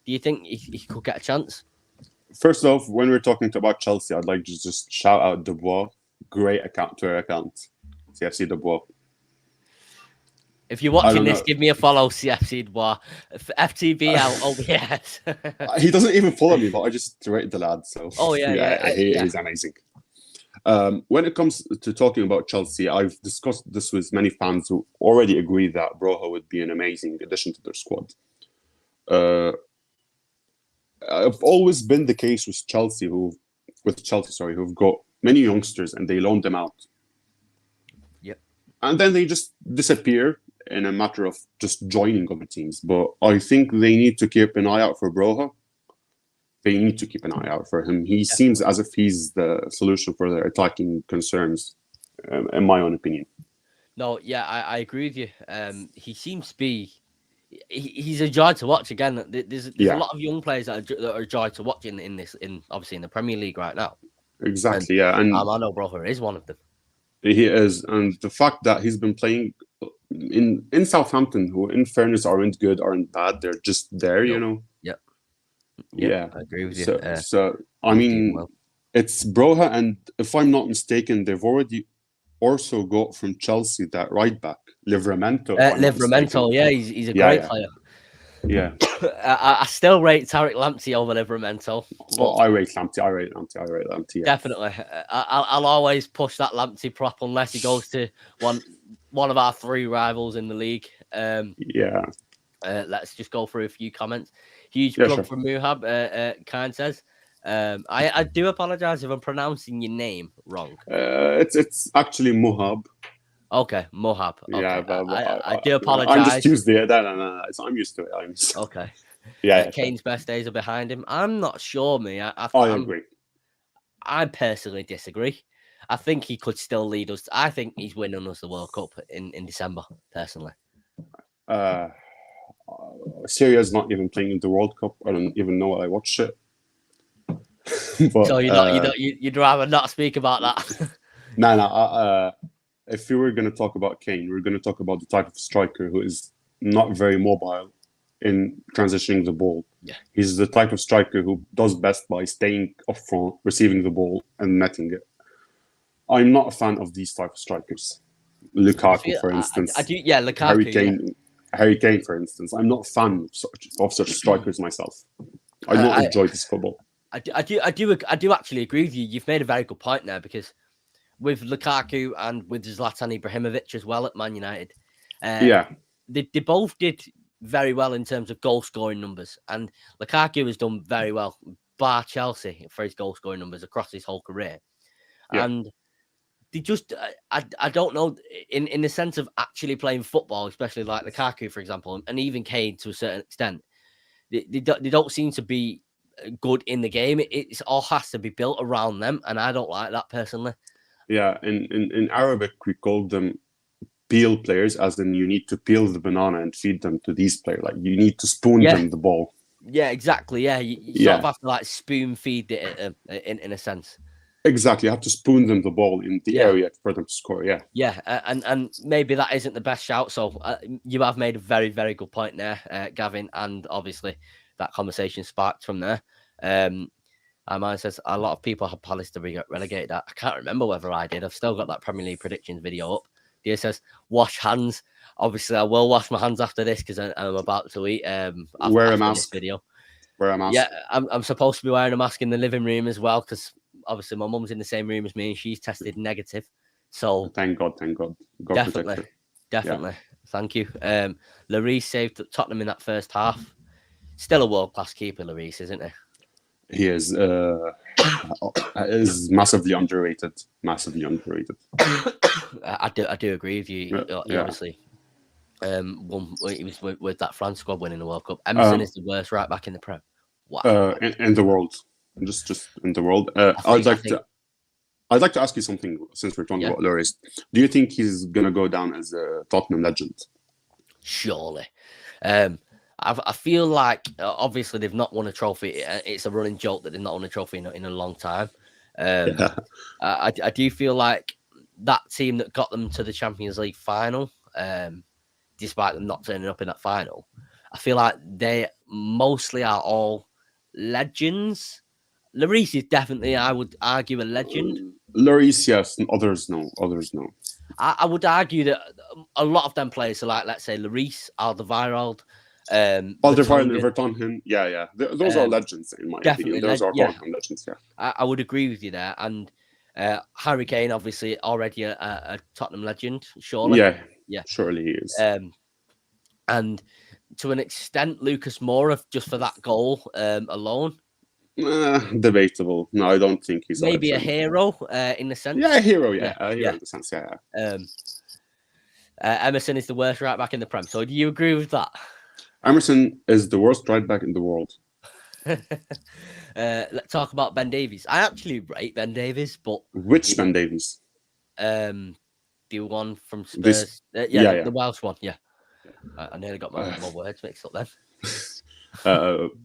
Do you think he could get a chance? First off, when we're talking about Chelsea, I'd like to just shout out Dubois. Great Twitter account. CFC Dubois. If you're watching this, give me a follow, CFC Dubois. FTB out OBS. He doesn't even follow me, but I just rate the lad. So he's amazing. When it comes to talking about Chelsea, I've discussed this with many fans who already agree that Broja would be an amazing addition to their squad. I've always been the case with Chelsea, who've got many youngsters and they loan them out. Yep. And then they just disappear in a matter of just joining other teams. But I think they need to keep an eye out for Broja. They need to keep an eye out for him. He seems as if he's the solution for their attacking concerns, in my own opinion. No, yeah, I agree with you. He seems to be. He's a joy to watch. Again, there's a lot of young players that are a joy to watch in obviously in the Premier League right now. Exactly, and Armando Broja is one of them. He is, and the fact that he's been playing in Southampton, who in fairness aren't good, aren't bad, they're just there, you know. Yeah, I agree with you. So I mean, it's Broja, and if I'm not mistaken, they've already also got from Chelsea that right back, Livramento. Livramento, yeah, he's a great player. Yeah, I still rate Tariq Lamptey over Livramento. I rate Lamptey. Yeah. Definitely, I'll always push that Lamptey prop unless he goes to one of our three rivals in the league. Let's just go through a few comments. Huge plug from Muhab. Kind says, I do apologize if I'm pronouncing your name wrong. It's actually Muhab. Okay, Muhab. Okay. Yeah, but I do apologize. I'm just used to it. No. I'm used to it. Okay. Yeah. Kane's best days are behind him. I'm not sure, me. I agree. I personally disagree. I think he could still lead us. I think he's winning us the World Cup in December, personally. Syria's not even playing in the World Cup. I don't even know what I watched it. But, so you'd rather not speak about that? No. If we were going to talk about Kane, we're going to talk about the type of striker who is not very mobile in transitioning the ball. Yeah. He's the type of striker who does best by staying up front, receiving the ball, and netting it. I'm not a fan of these type of strikers. Lukaku, for instance. Lukaku. Harry Kane, for instance. I'm not a fan of such strikers myself. I don't enjoy this football. I do actually agree with you. You've made a very good point there, because with Lukaku and with Zlatan Ibrahimovic as well at Man United, they both did very well in terms of goal scoring numbers, and Lukaku has done very well, bar Chelsea, for his goal scoring numbers across his whole career. And they just, I don't know, in the sense of actually playing football, especially like Lukaku, for example, and even Kane to a certain extent, they don't seem to be good in the game. It all has to be built around them, and I don't like that personally. Yeah, in Arabic, we call them peel players, as in you need to peel the banana and feed them to these players. Like, you need to spoon them the ball. Yeah, exactly. Yeah, you sort of have to like spoon feed it in a sense. Exactly, you have to spoon them the ball in the area for them to score. Yeah, and maybe that isn't the best shout. So you have made a very, very good point there, Gavin, and obviously that conversation sparked from there. Mine says a lot of people have Palace to be relegated. I can't remember whether I did. I've still got that Premier League predictions video up. Dia says, wash hands. Obviously, I will wash my hands after this because I'm about to eat. Wear a mask. Video. Wear a mask. Yeah, I'm supposed to be wearing a mask in the living room as well, because obviously my mum's in the same room as me and she's tested negative. So thank God. God definitely. Yeah. Thank you. Lloris saved Tottenham in that first half. Still a world-class keeper, Lloris, isn't he? He is. is massively underrated. Massively underrated. I do agree with you. He obviously, he was with that France squad winning the World Cup. Emerson is the worst right back in the Prem. Wow. In the world, just in the world. I'd like to ask you something since we're talking about Lloris. Do you think he's gonna go down as a Tottenham legend? Surely. I feel like obviously they've not won a trophy. It's a running joke that they've not won a trophy in a long time. I do feel like that team that got them to the Champions League final, despite them not turning up in that final, I feel like they mostly are all legends. Lloris is definitely, I would argue, a legend. Lloris, yes. Others, no. I would argue that a lot of them players, so like, let's say, Lloris, Alderweireld, Alderweireld and Vertonghen, yeah. Those are legends, in my opinion. Those are Tottenham legends, yeah. I would agree with you there. And Harry Kane, obviously, already a Tottenham legend, surely. Yeah, surely he is. And to an extent, Lucas Moura, just for that goal alone. Debatable. No, I don't think he's maybe a hero in the sense. Yeah, a hero. Yeah, a hero in the sense. Yeah. Emerson is the worst right back in the Prem. So do you agree with that? Emerson is the worst right back in the world. Let's talk about Ben Davies. I actually rate Ben Davies, but which Ben Davies? The one from Spurs. The Welsh one. Yeah. I nearly got my words mixed up then.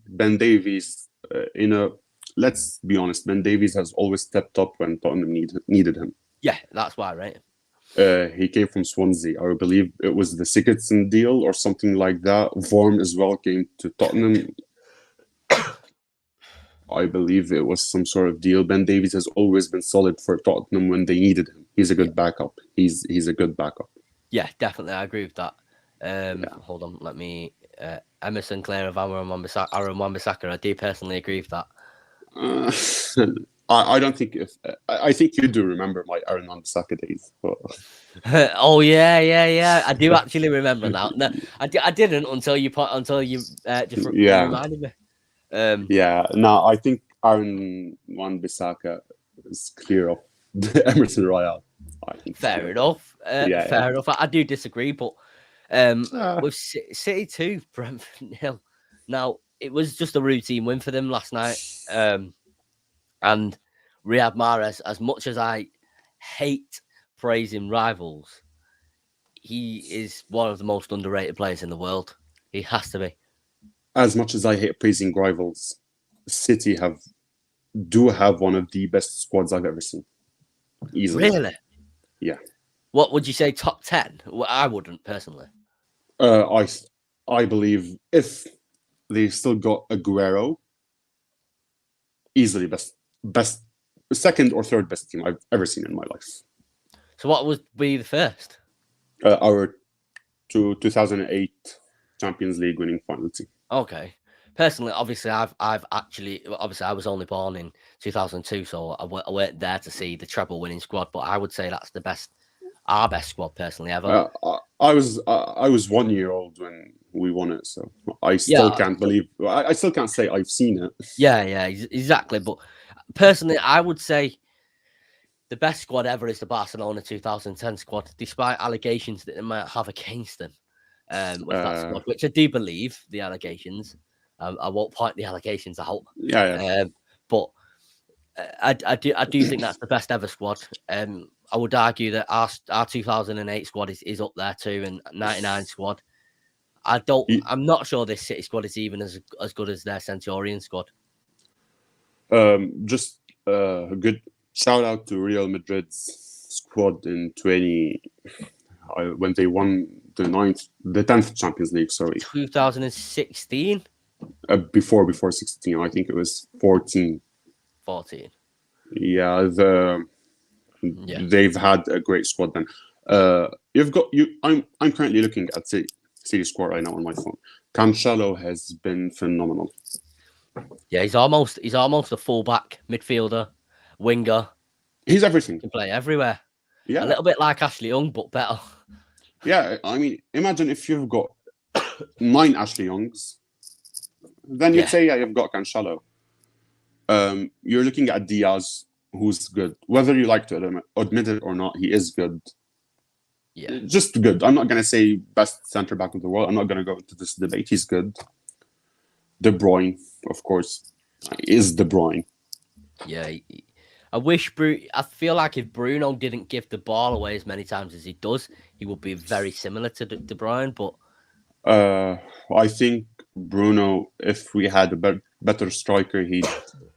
Ben Davies. Let's be honest, Ben Davies has always stepped up when Tottenham needed him. Yeah, that's why I rate him. He came from Swansea. I believe it was the Sigurdsson deal or something like that. Vorm as well came to Tottenham. I believe it was some sort of deal. Ben Davies has always been solid for Tottenham when they needed him. He's a good backup. He's a good backup. Yeah, definitely. I agree with that. Hold on, let me... Emerson, Clare of Aaron Wan-Bissaka. I do personally agree with that. I don't think I think you do remember my Aaron Wan-Bissaka days. But... oh yeah. I do actually remember that. No, I didn't until you just reminded me. I think Aaron Wan-Bissaka is clear of Emerson Royale. Fair enough. Fair enough. I do disagree, but. With City 2, Brentford 0. Now, it was just a routine win for them last night. And Riyad Mahrez, as much as I hate praising rivals, he is one of the most underrated players in the world. He has to be. As much as I hate praising rivals, City do have one of the best squads I've ever seen. Easily. Really? Yeah. What would you say, top 10? Well, I wouldn't, personally. I believe if they still got Aguero, easily best second or third best team I've ever seen in my life. So what would be the first? Our 2008 Champions League winning final team. Okay. Personally, obviously, I was only born in 2002, so I weren't there to see the treble winning squad, but I would say that's our best squad personally ever. I was 1 year old when we won it, so I still can't believe. I still can't say I've seen it. Yeah, exactly. But personally, I would say the best squad ever is the Barcelona 2010 squad, despite allegations that they might have against them with that squad, which I do believe the allegations. I won't point the allegations out. But I do think that's the best ever squad. I would argue that our 2008 squad is up there too, and 99 squad. I'm not sure this City squad is even as good as their Centurion squad. Just a good shout out to Real Madrid's squad in when they won the 10th Champions League. Sorry, 2016. Before 16, I think it was 14. 14. Yeah, they've had a great squad then. I'm currently looking at City squad right now on my phone. Cancelo has been phenomenal. Yeah, he's almost a fullback, midfielder, winger. He's everything. He can play everywhere. Yeah, a little bit like Ashley Young, but better. Yeah, I mean, imagine if you've got 9 Ashley Youngs, then you'd say, you've got Cancelo. You're looking at Diaz, who's good. Whether you like to admit it or not, he is good. Yeah. Just good. I'm not going to say best centre back of the world. I'm not going to go into this debate. He's good. De Bruyne, of course, is De Bruyne. Yeah. I feel like if Bruno didn't give the ball away as many times as he does, he would be very similar to De Bruyne. But I think Bruno, if we had a better striker, he'd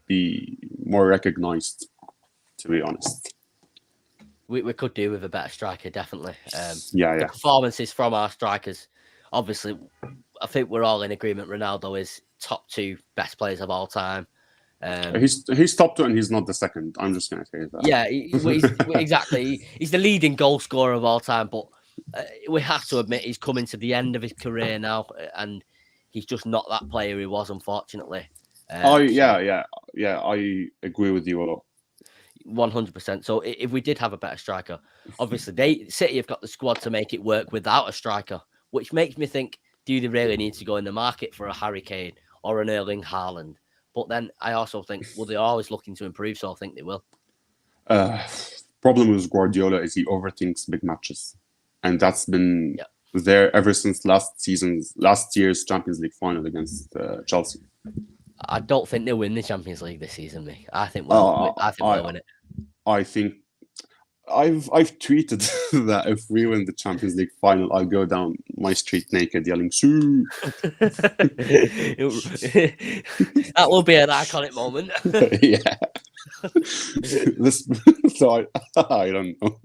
be more recognized, to be honest. We could do with a better striker, definitely. The performances from our strikers, obviously, I think we're all in agreement. Ronaldo is top 2 best players of all time. He's top 2 and he's not the second. I'm just going to say that. Yeah, exactly. He's the leading goal scorer of all time, but we have to admit he's coming to the end of his career now, and he's just not that player he was, unfortunately. I agree with you a lot. 100%. So if we did have a better striker, obviously City have got the squad to make it work without a striker, which makes me think, do they really need to go in the market for a Harry Kane or an Erling Haaland? But then I also think, well, they're always looking to improve, so I think they will. Problem with Guardiola is he overthinks big matches, and that's been there ever since last year's Champions League final against Chelsea. I don't think they'll win the Champions League this season, mate. I think we'll win it. I think I've tweeted that if we win the Champions League final, I'll go down my street naked yelling "Shoo!" That will be an iconic moment. So I don't know.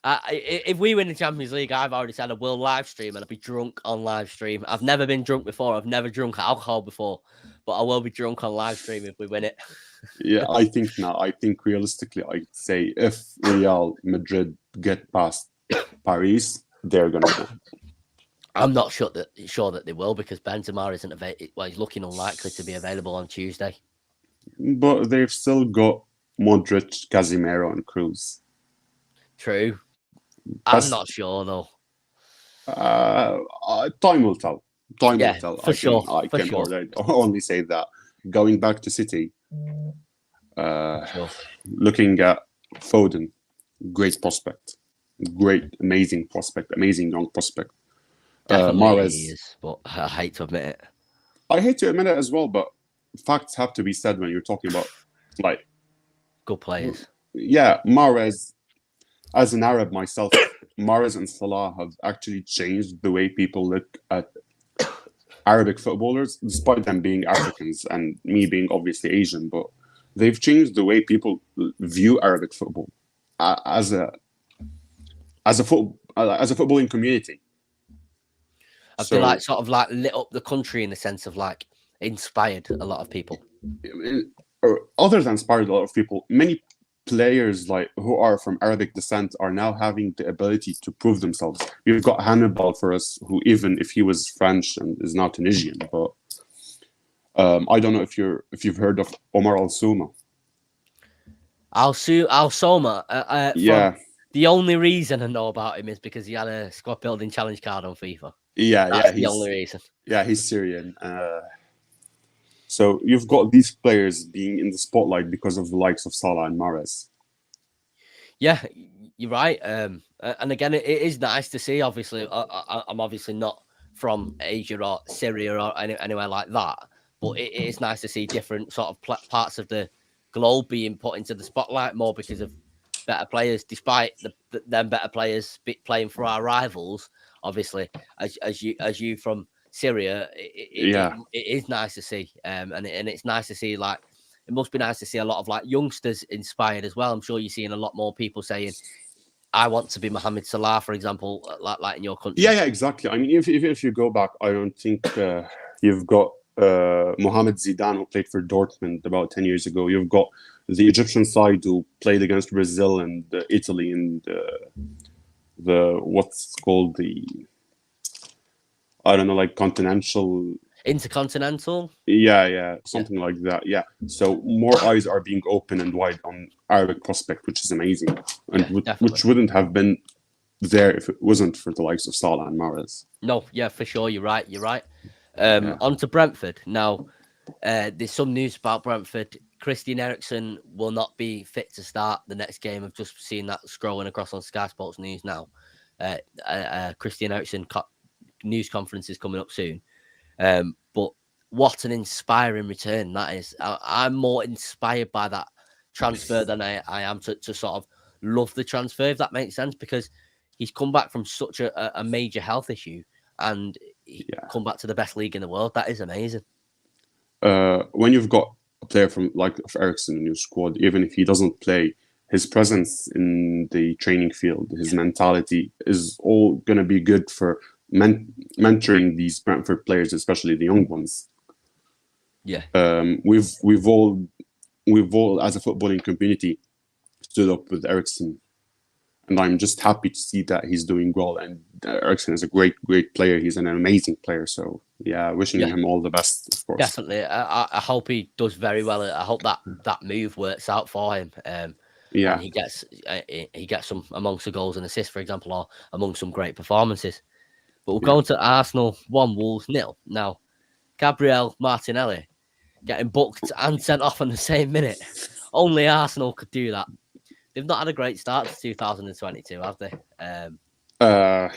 If we win the Champions League, I've already said I will live stream, and I'll be drunk on live stream. I've never been drunk before. I've never drunk alcohol before, but I will be drunk on live stream if we win it. I think realistically, I'd say if Real Madrid get past Paris, they're gonna go. I'm not sure that they will, because Benzema isn't available. Well, he's looking unlikely to be available on Tuesday. But they've still got Modric, Casemiro, and Kroos. True. I'm not sure though. Time will tell. Time will tell. For sure. I can only say that. Going back to City, looking at Foden, great prospect, amazing prospect, amazing young prospect. Mahrez, he is, but I hate to admit it. I hate to admit it as well, but facts have to be said when you're talking about like good players. Yeah, Mahrez. As an Arab myself, Mahrez and Salah have actually changed the way people look at Arabic footballers, despite them being Africans and me being obviously Asian. But they've changed the way people view Arabic football as a footballing community. I feel like sort of like lit up the country in the sense of like inspired a lot of people. Or other than inspired a lot of people, many players like who are from Arabic descent are now having the ability to prove themselves. We've got Hannibal for us, who even if he was French and is now Tunisian, but I don't know if you've heard of Omar Al Soma. Al Soma. The only reason I know about him is because he had a squad building challenge card on FIFA. That's the only reason. Yeah, he's Syrian. So you've got these players being in the spotlight because of the likes of Salah and Mahrez. Yeah, you're right. And again, it is nice to see. Obviously, I'm obviously not from Asia or Syria or anywhere like that, but it is nice to see different sort of parts of the globe being put into the spotlight more because of better players, despite them better players playing for our rivals. Obviously, as you from Syria, it is nice to see, and it's nice to see. Like, it must be nice to see a lot of like youngsters inspired as well. I'm sure you're seeing a lot more people saying, "I want to be Mohamed Salah," for example, like in your country. Yeah, exactly. I mean, if you go back, I don't think you've got Mohamed Zidane, who played for Dortmund about 10 years ago. You've got the Egyptian side who played against Brazil and Italy and the what's called the, I don't know, like intercontinental. Yeah, something like that. Yeah. So more eyes are being open and wide on Arabic prospect, which is amazing, and which wouldn't have been there if it wasn't for the likes of Salah and Mahrez. No, yeah, for sure. You're right. On to Brentford now. There's some news about Brentford Christian Eriksen will not be fit to start the next game. I've just seen that scrolling across on Sky Sports News now. Christian Eriksen news conference is coming up soon. But what an inspiring return that is. I'm more inspired by that transfer than I am to sort of love the transfer, if that makes sense, because he's come back from such a major health issue and come back to the best league in the world. That is amazing. When you've got a player from like of Eriksen in your squad, even if he doesn't play, his presence in the training field, his mentality is all going to be good for mentoring these Brentford players, especially the young ones. Yeah. We've all as a footballing community stood up with Eriksen, and I'm just happy to see that he's doing well. And Eriksen is a great player. He's an amazing player. So yeah, wishing him all the best, of course. Definitely. I hope he does very well. I hope that move works out for him. And he gets some amongst the goals and assists, for example, or among some great performances. But we'll go on to Arsenal 1, Wolves 0. Now, Gabriel Martinelli getting booked and sent off in the same minute. Only Arsenal could do that. They've not had a great start to 2022, have they?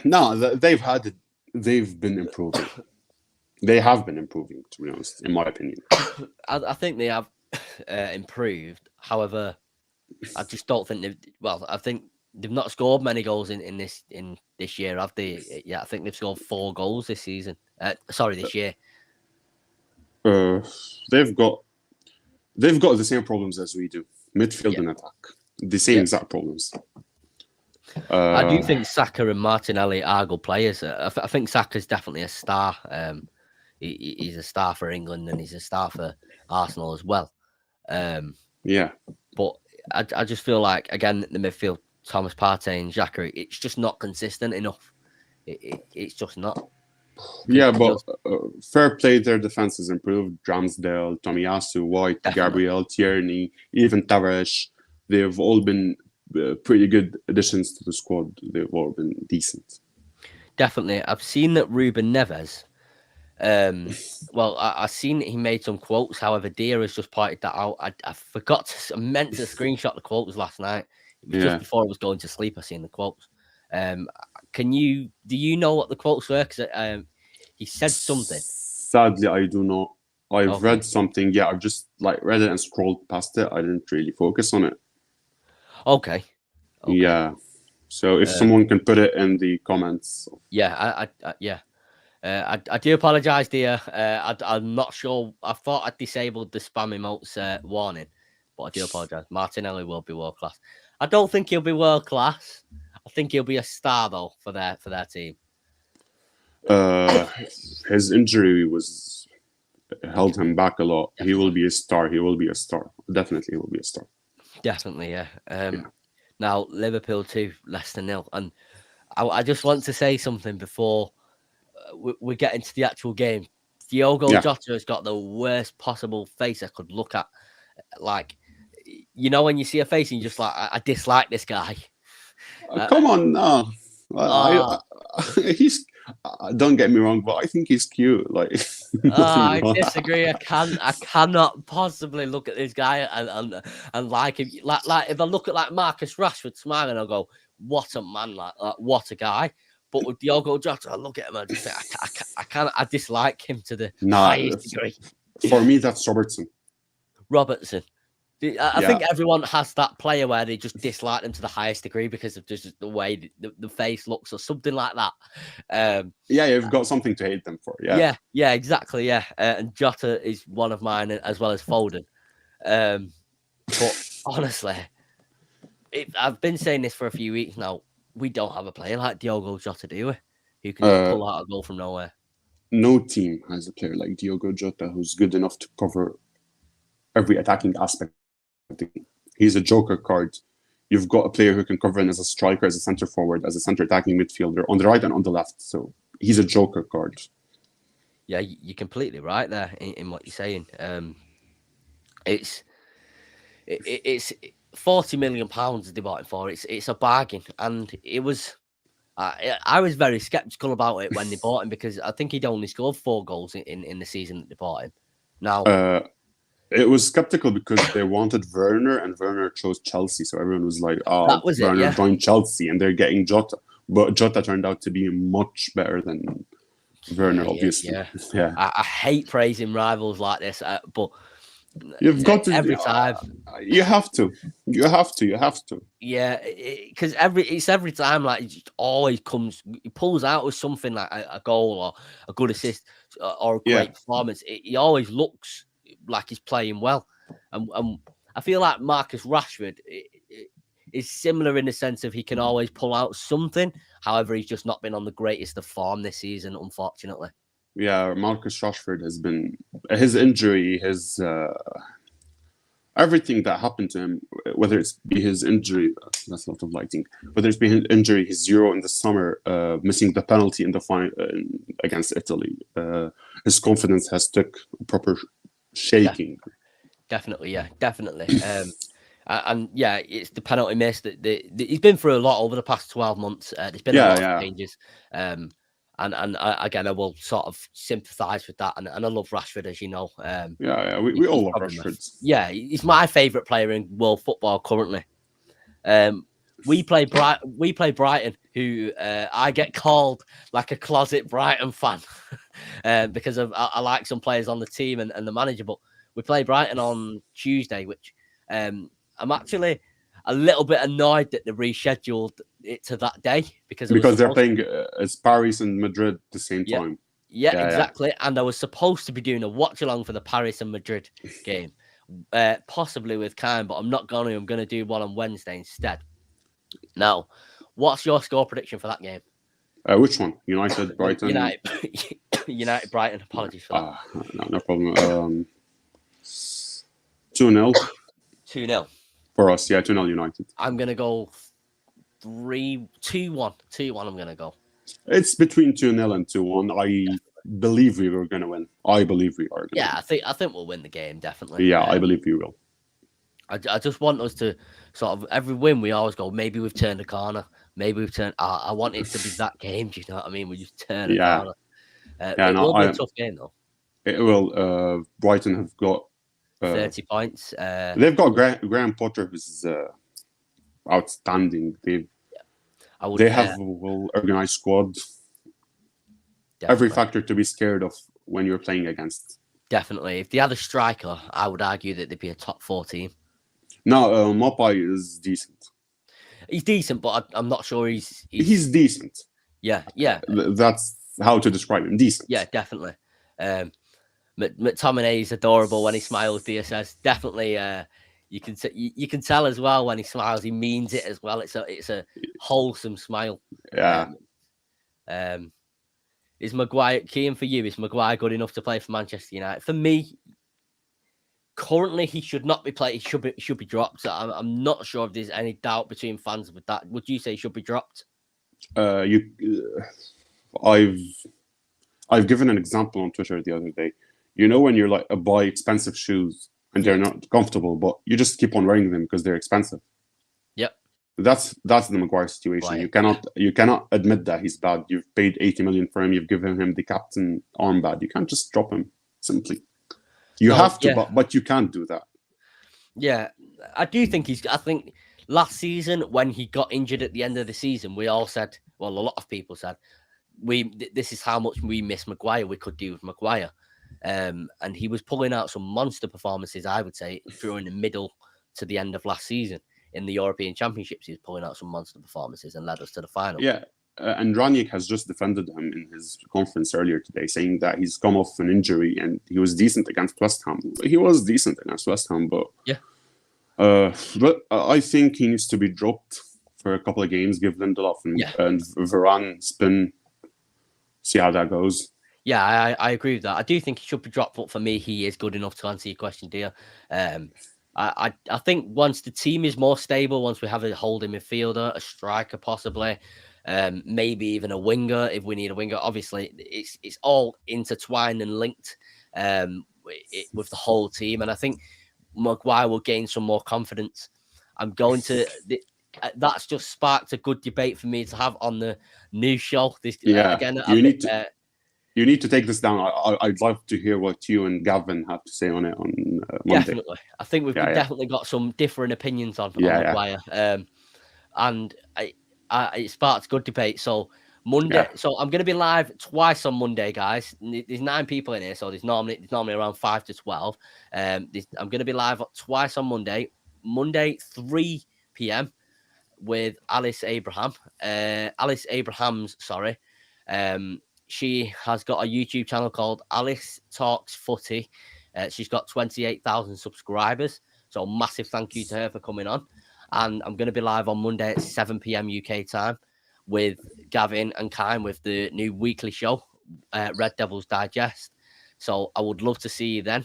No, they've been improving. They have been improving, to be honest, in my opinion. I think they have improved. However, I just don't think I think they've not scored many goals in this year, have they? Yeah, I think they've scored 4 goals this season. This year. They've got the same problems as we do. Midfield and attack. The same exact problems. I do think Saka and Martinelli are good players. I think Saka's definitely a star. He's a star for England and he's a star for Arsenal as well. But I just feel like, again, the midfield, Thomas Partey and Xhaka, it's just not consistent enough. It's just not. Yeah, but fair play, their defense has improved. Ramsdale, Tomiyasu, White, Gabriel, Tierney, even Tavares. They've all been pretty good additions to the squad. They've all been decent. Definitely. I've seen that Ruben Neves. I've seen that he made some quotes. However, Dia has just pointed that out. I meant to screenshot the quotes last night. It was just before I was going to sleep. I seen the quotes. Do you know what the quotes were? Because he said something. Sadly, I do not. I've read something. Yeah, I've just read it and scrolled past it. I didn't really focus on it. Okay. Yeah. So if someone can put it in the comments. Yeah, I do apologise, dear. I'm not sure. I thought I'd disabled the spam emotes warning, but I do apologise. Martinelli will be world class. I don't think he'll be world class. I think he'll be a star though for their team. His injury held him back a lot. He will be a star. Definitely, he will be a star. Definitely, yeah. Now Liverpool 2, Leicester 0, and I just want to say something before we get into the actual game. Diogo Jota has got the worst possible face I could look at. Like, when you see a face and you're just like, I dislike this guy. Come on, no. He's. Don't get me wrong, but I think he's cute. I disagree. I cannot possibly look at this guy and like him. Like if I look at Marcus Rashford smiling, I'll go, "What a man! What a guy!" But with Diogo Jota, I look at him and just say, I dislike him to the highest degree. For me, that's Robertson. I think everyone has that player where they just dislike them to the highest degree because of just the way the face looks or something like that. You've got something to hate them for. Yeah, exactly. Yeah, and Jota is one of mine as well as Foden. But honestly, I've been saying this for a few weeks now. We don't have a player like Diogo Jota, do we? Who can just pull out a goal from nowhere. No team has a player like Diogo Jota who's good enough to cover every attacking aspect. He's a joker card. You've got a player who can cover in as a striker, as a center forward, as a center attacking midfielder on the right and on the left. So he's a joker card. Yeah, you're completely right there in what you're saying. It's £40 million they bought him for. It's a bargain, and it was. I was very skeptical about it when they bought him because I think he'd only scored 4 goals in the season that they bought him. Now. It was skeptical because they wanted Werner, and Werner chose Chelsea. So everyone was like, "Oh, That was it, Werner yeah. joined Chelsea, and they're getting Jota." But Jota turned out to be much better than Werner, obviously. Yeah. I hate praising rivals like this, but You've got to every time. You have to. You have to. Yeah, because every time, like, it just always comes. He pulls out with something like a goal or a good assist or a great performance. He always looks like he's playing well, and I feel like Marcus Rashford is similar in the sense of he can always pull out something. However, he's just not been on the greatest of form this season, unfortunately. Yeah, Marcus Rashford has been his injury, his everything that happened to him, whether it's be his injury, that's a lot of lighting. Whether it's been his injury, his Euro in the summer, missing the penalty in the final against Italy, his confidence has took a proper shaking. Definitely. And yeah, it's the penalty miss that he's been through a lot over the past 12 months. There's been a lot of changes. And again, I will sort of sympathise with that, and I love Rashford, as you know. We all love Rashford. He's my favourite player in world football currently. We play Brighton, who I get called like a closet Brighton fan because I like some players on the team and the manager. But we play Brighton on Tuesday, which I'm actually a little bit annoyed that they rescheduled it to that day because they're playing as Paris and Madrid at the same time. Yeah, exactly. Yeah. And I was supposed to be doing a watch along for the Paris and Madrid game, possibly with Kine, but I'm not going to. I'm going to do one on Wednesday instead. Now, what's your score prediction for that game? Which one? United, Brighton? United, Brighton. Apologies for that. No problem. 2-0. 2-0. For us, 2-0 United. I'm going to go 2-1. 2-1 I'm going to go. It's between 2-0 and 2-1. I believe we were going to win. I believe we are going to win. I think we'll win the game, definitely. Yeah, I believe we will. I just want us to sort of, every win we always go, maybe we've turned a corner. Maybe we've turned, I want it to be that game, do you know what I mean? We just turn a corner. It will be a tough game, though. It will. Brighton have got 30 points. They've got Graham Potter, who's outstanding. They have a well-organized squad. Definitely. Every factor to be scared of when you're playing against. Definitely. If they had a striker, I would argue that they'd be a top 4 team. No, Mopai is decent. He's decent, but I'm not sure he's decent. Yeah. That's how to describe him. Decent. Yeah, definitely. McTominay is adorable when he smiles. Dia says definitely. You can tell as well when he smiles, he means it as well. It's a wholesome smile. Yeah. Is Maguire, Kean, for you? Is Maguire good enough to play for Manchester United? For me, currently he should not be played. He should be dropped. So I'm not sure if there's any doubt between fans with that. Would you say he should be dropped? I've given an example on Twitter the other day. When you're like buy expensive shoes and they're not comfortable, but you just keep on wearing them because they're expensive. Yep. That's the Maguire situation. Right. You cannot admit that he's bad. You've paid 80 million for him. You've given him the captain armband. You can't just drop him simply. You have to, but you can't do that. Yeah, I do think I think last season when he got injured at the end of the season, we all said, well, a lot of people said, this is how much we miss Maguire. We could do with Maguire. And he was pulling out some monster performances, I would say, during the middle to the end of last season. In the European Championships, he was pulling out some monster performances and led us to the final. Yeah, and Ranić has just defended him in his conference earlier today, saying that he's come off an injury and he was decent against West Ham. He was decent against West Ham, but but I think he needs to be dropped for a couple of games, give Lindelof and Varane spin, see how that goes. Yeah, I agree with that. I do think he should be dropped, but for me, he is good enough to answer your question, dear. I think once the team is more stable, once we have a holding midfielder, a striker possibly, maybe even a winger if we need a winger. Obviously, it's all intertwined and linked with the whole team, and I think Maguire will gain some more confidence. That's just sparked a good debate for me to have on the new show. you need to take this down. I'd love to hear what you and Gavin have to say on it on Monday. Definitely. I think we've definitely got some different opinions on Yeah, Maguire. And it sparked good debate. So Monday, so I'm going to be live twice on Monday, guys. There's 9 people in here, so there's normally around 5 to 12. I'm going to be live twice on Monday. Monday 3 p.m. with Alice Abrahams. Sorry, she has got a YouTube channel called Alice Talks Footy. She's got 28,000 subscribers. So massive thank you to her for coming on. And I'm going to be live on Monday at 7 p.m. UK time with Gavin and Kyle with the new weekly show, Red Devils Digest. So I would love to see you then.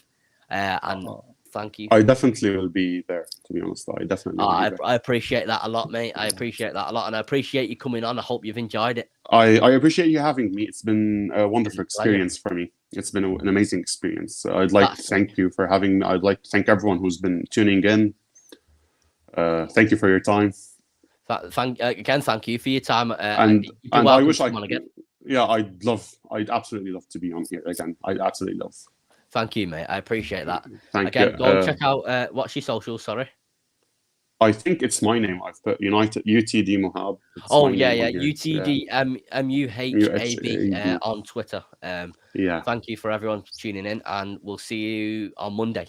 And thank you. I definitely will be there, to be honest. I definitely will be there. I appreciate that a lot, mate. I appreciate that a lot. And I appreciate you coming on. I hope you've enjoyed it. I appreciate you having me. It's been a wonderful experience for me. It's been an amazing experience. I'd like to thank you for having me. I'd like to thank everyone who's been tuning in. Thank you for your time. Thank you for your time. And I wish I could again. Yeah, I'd absolutely love to be on here again. I'd absolutely love. Thank you, mate. I appreciate that. Thank you. Go and check out what's your socials, sorry. I think it's my name. I've put UTD Muhab. UTD MUHAB on Twitter. Thank you for everyone tuning in, and we'll see you on Monday.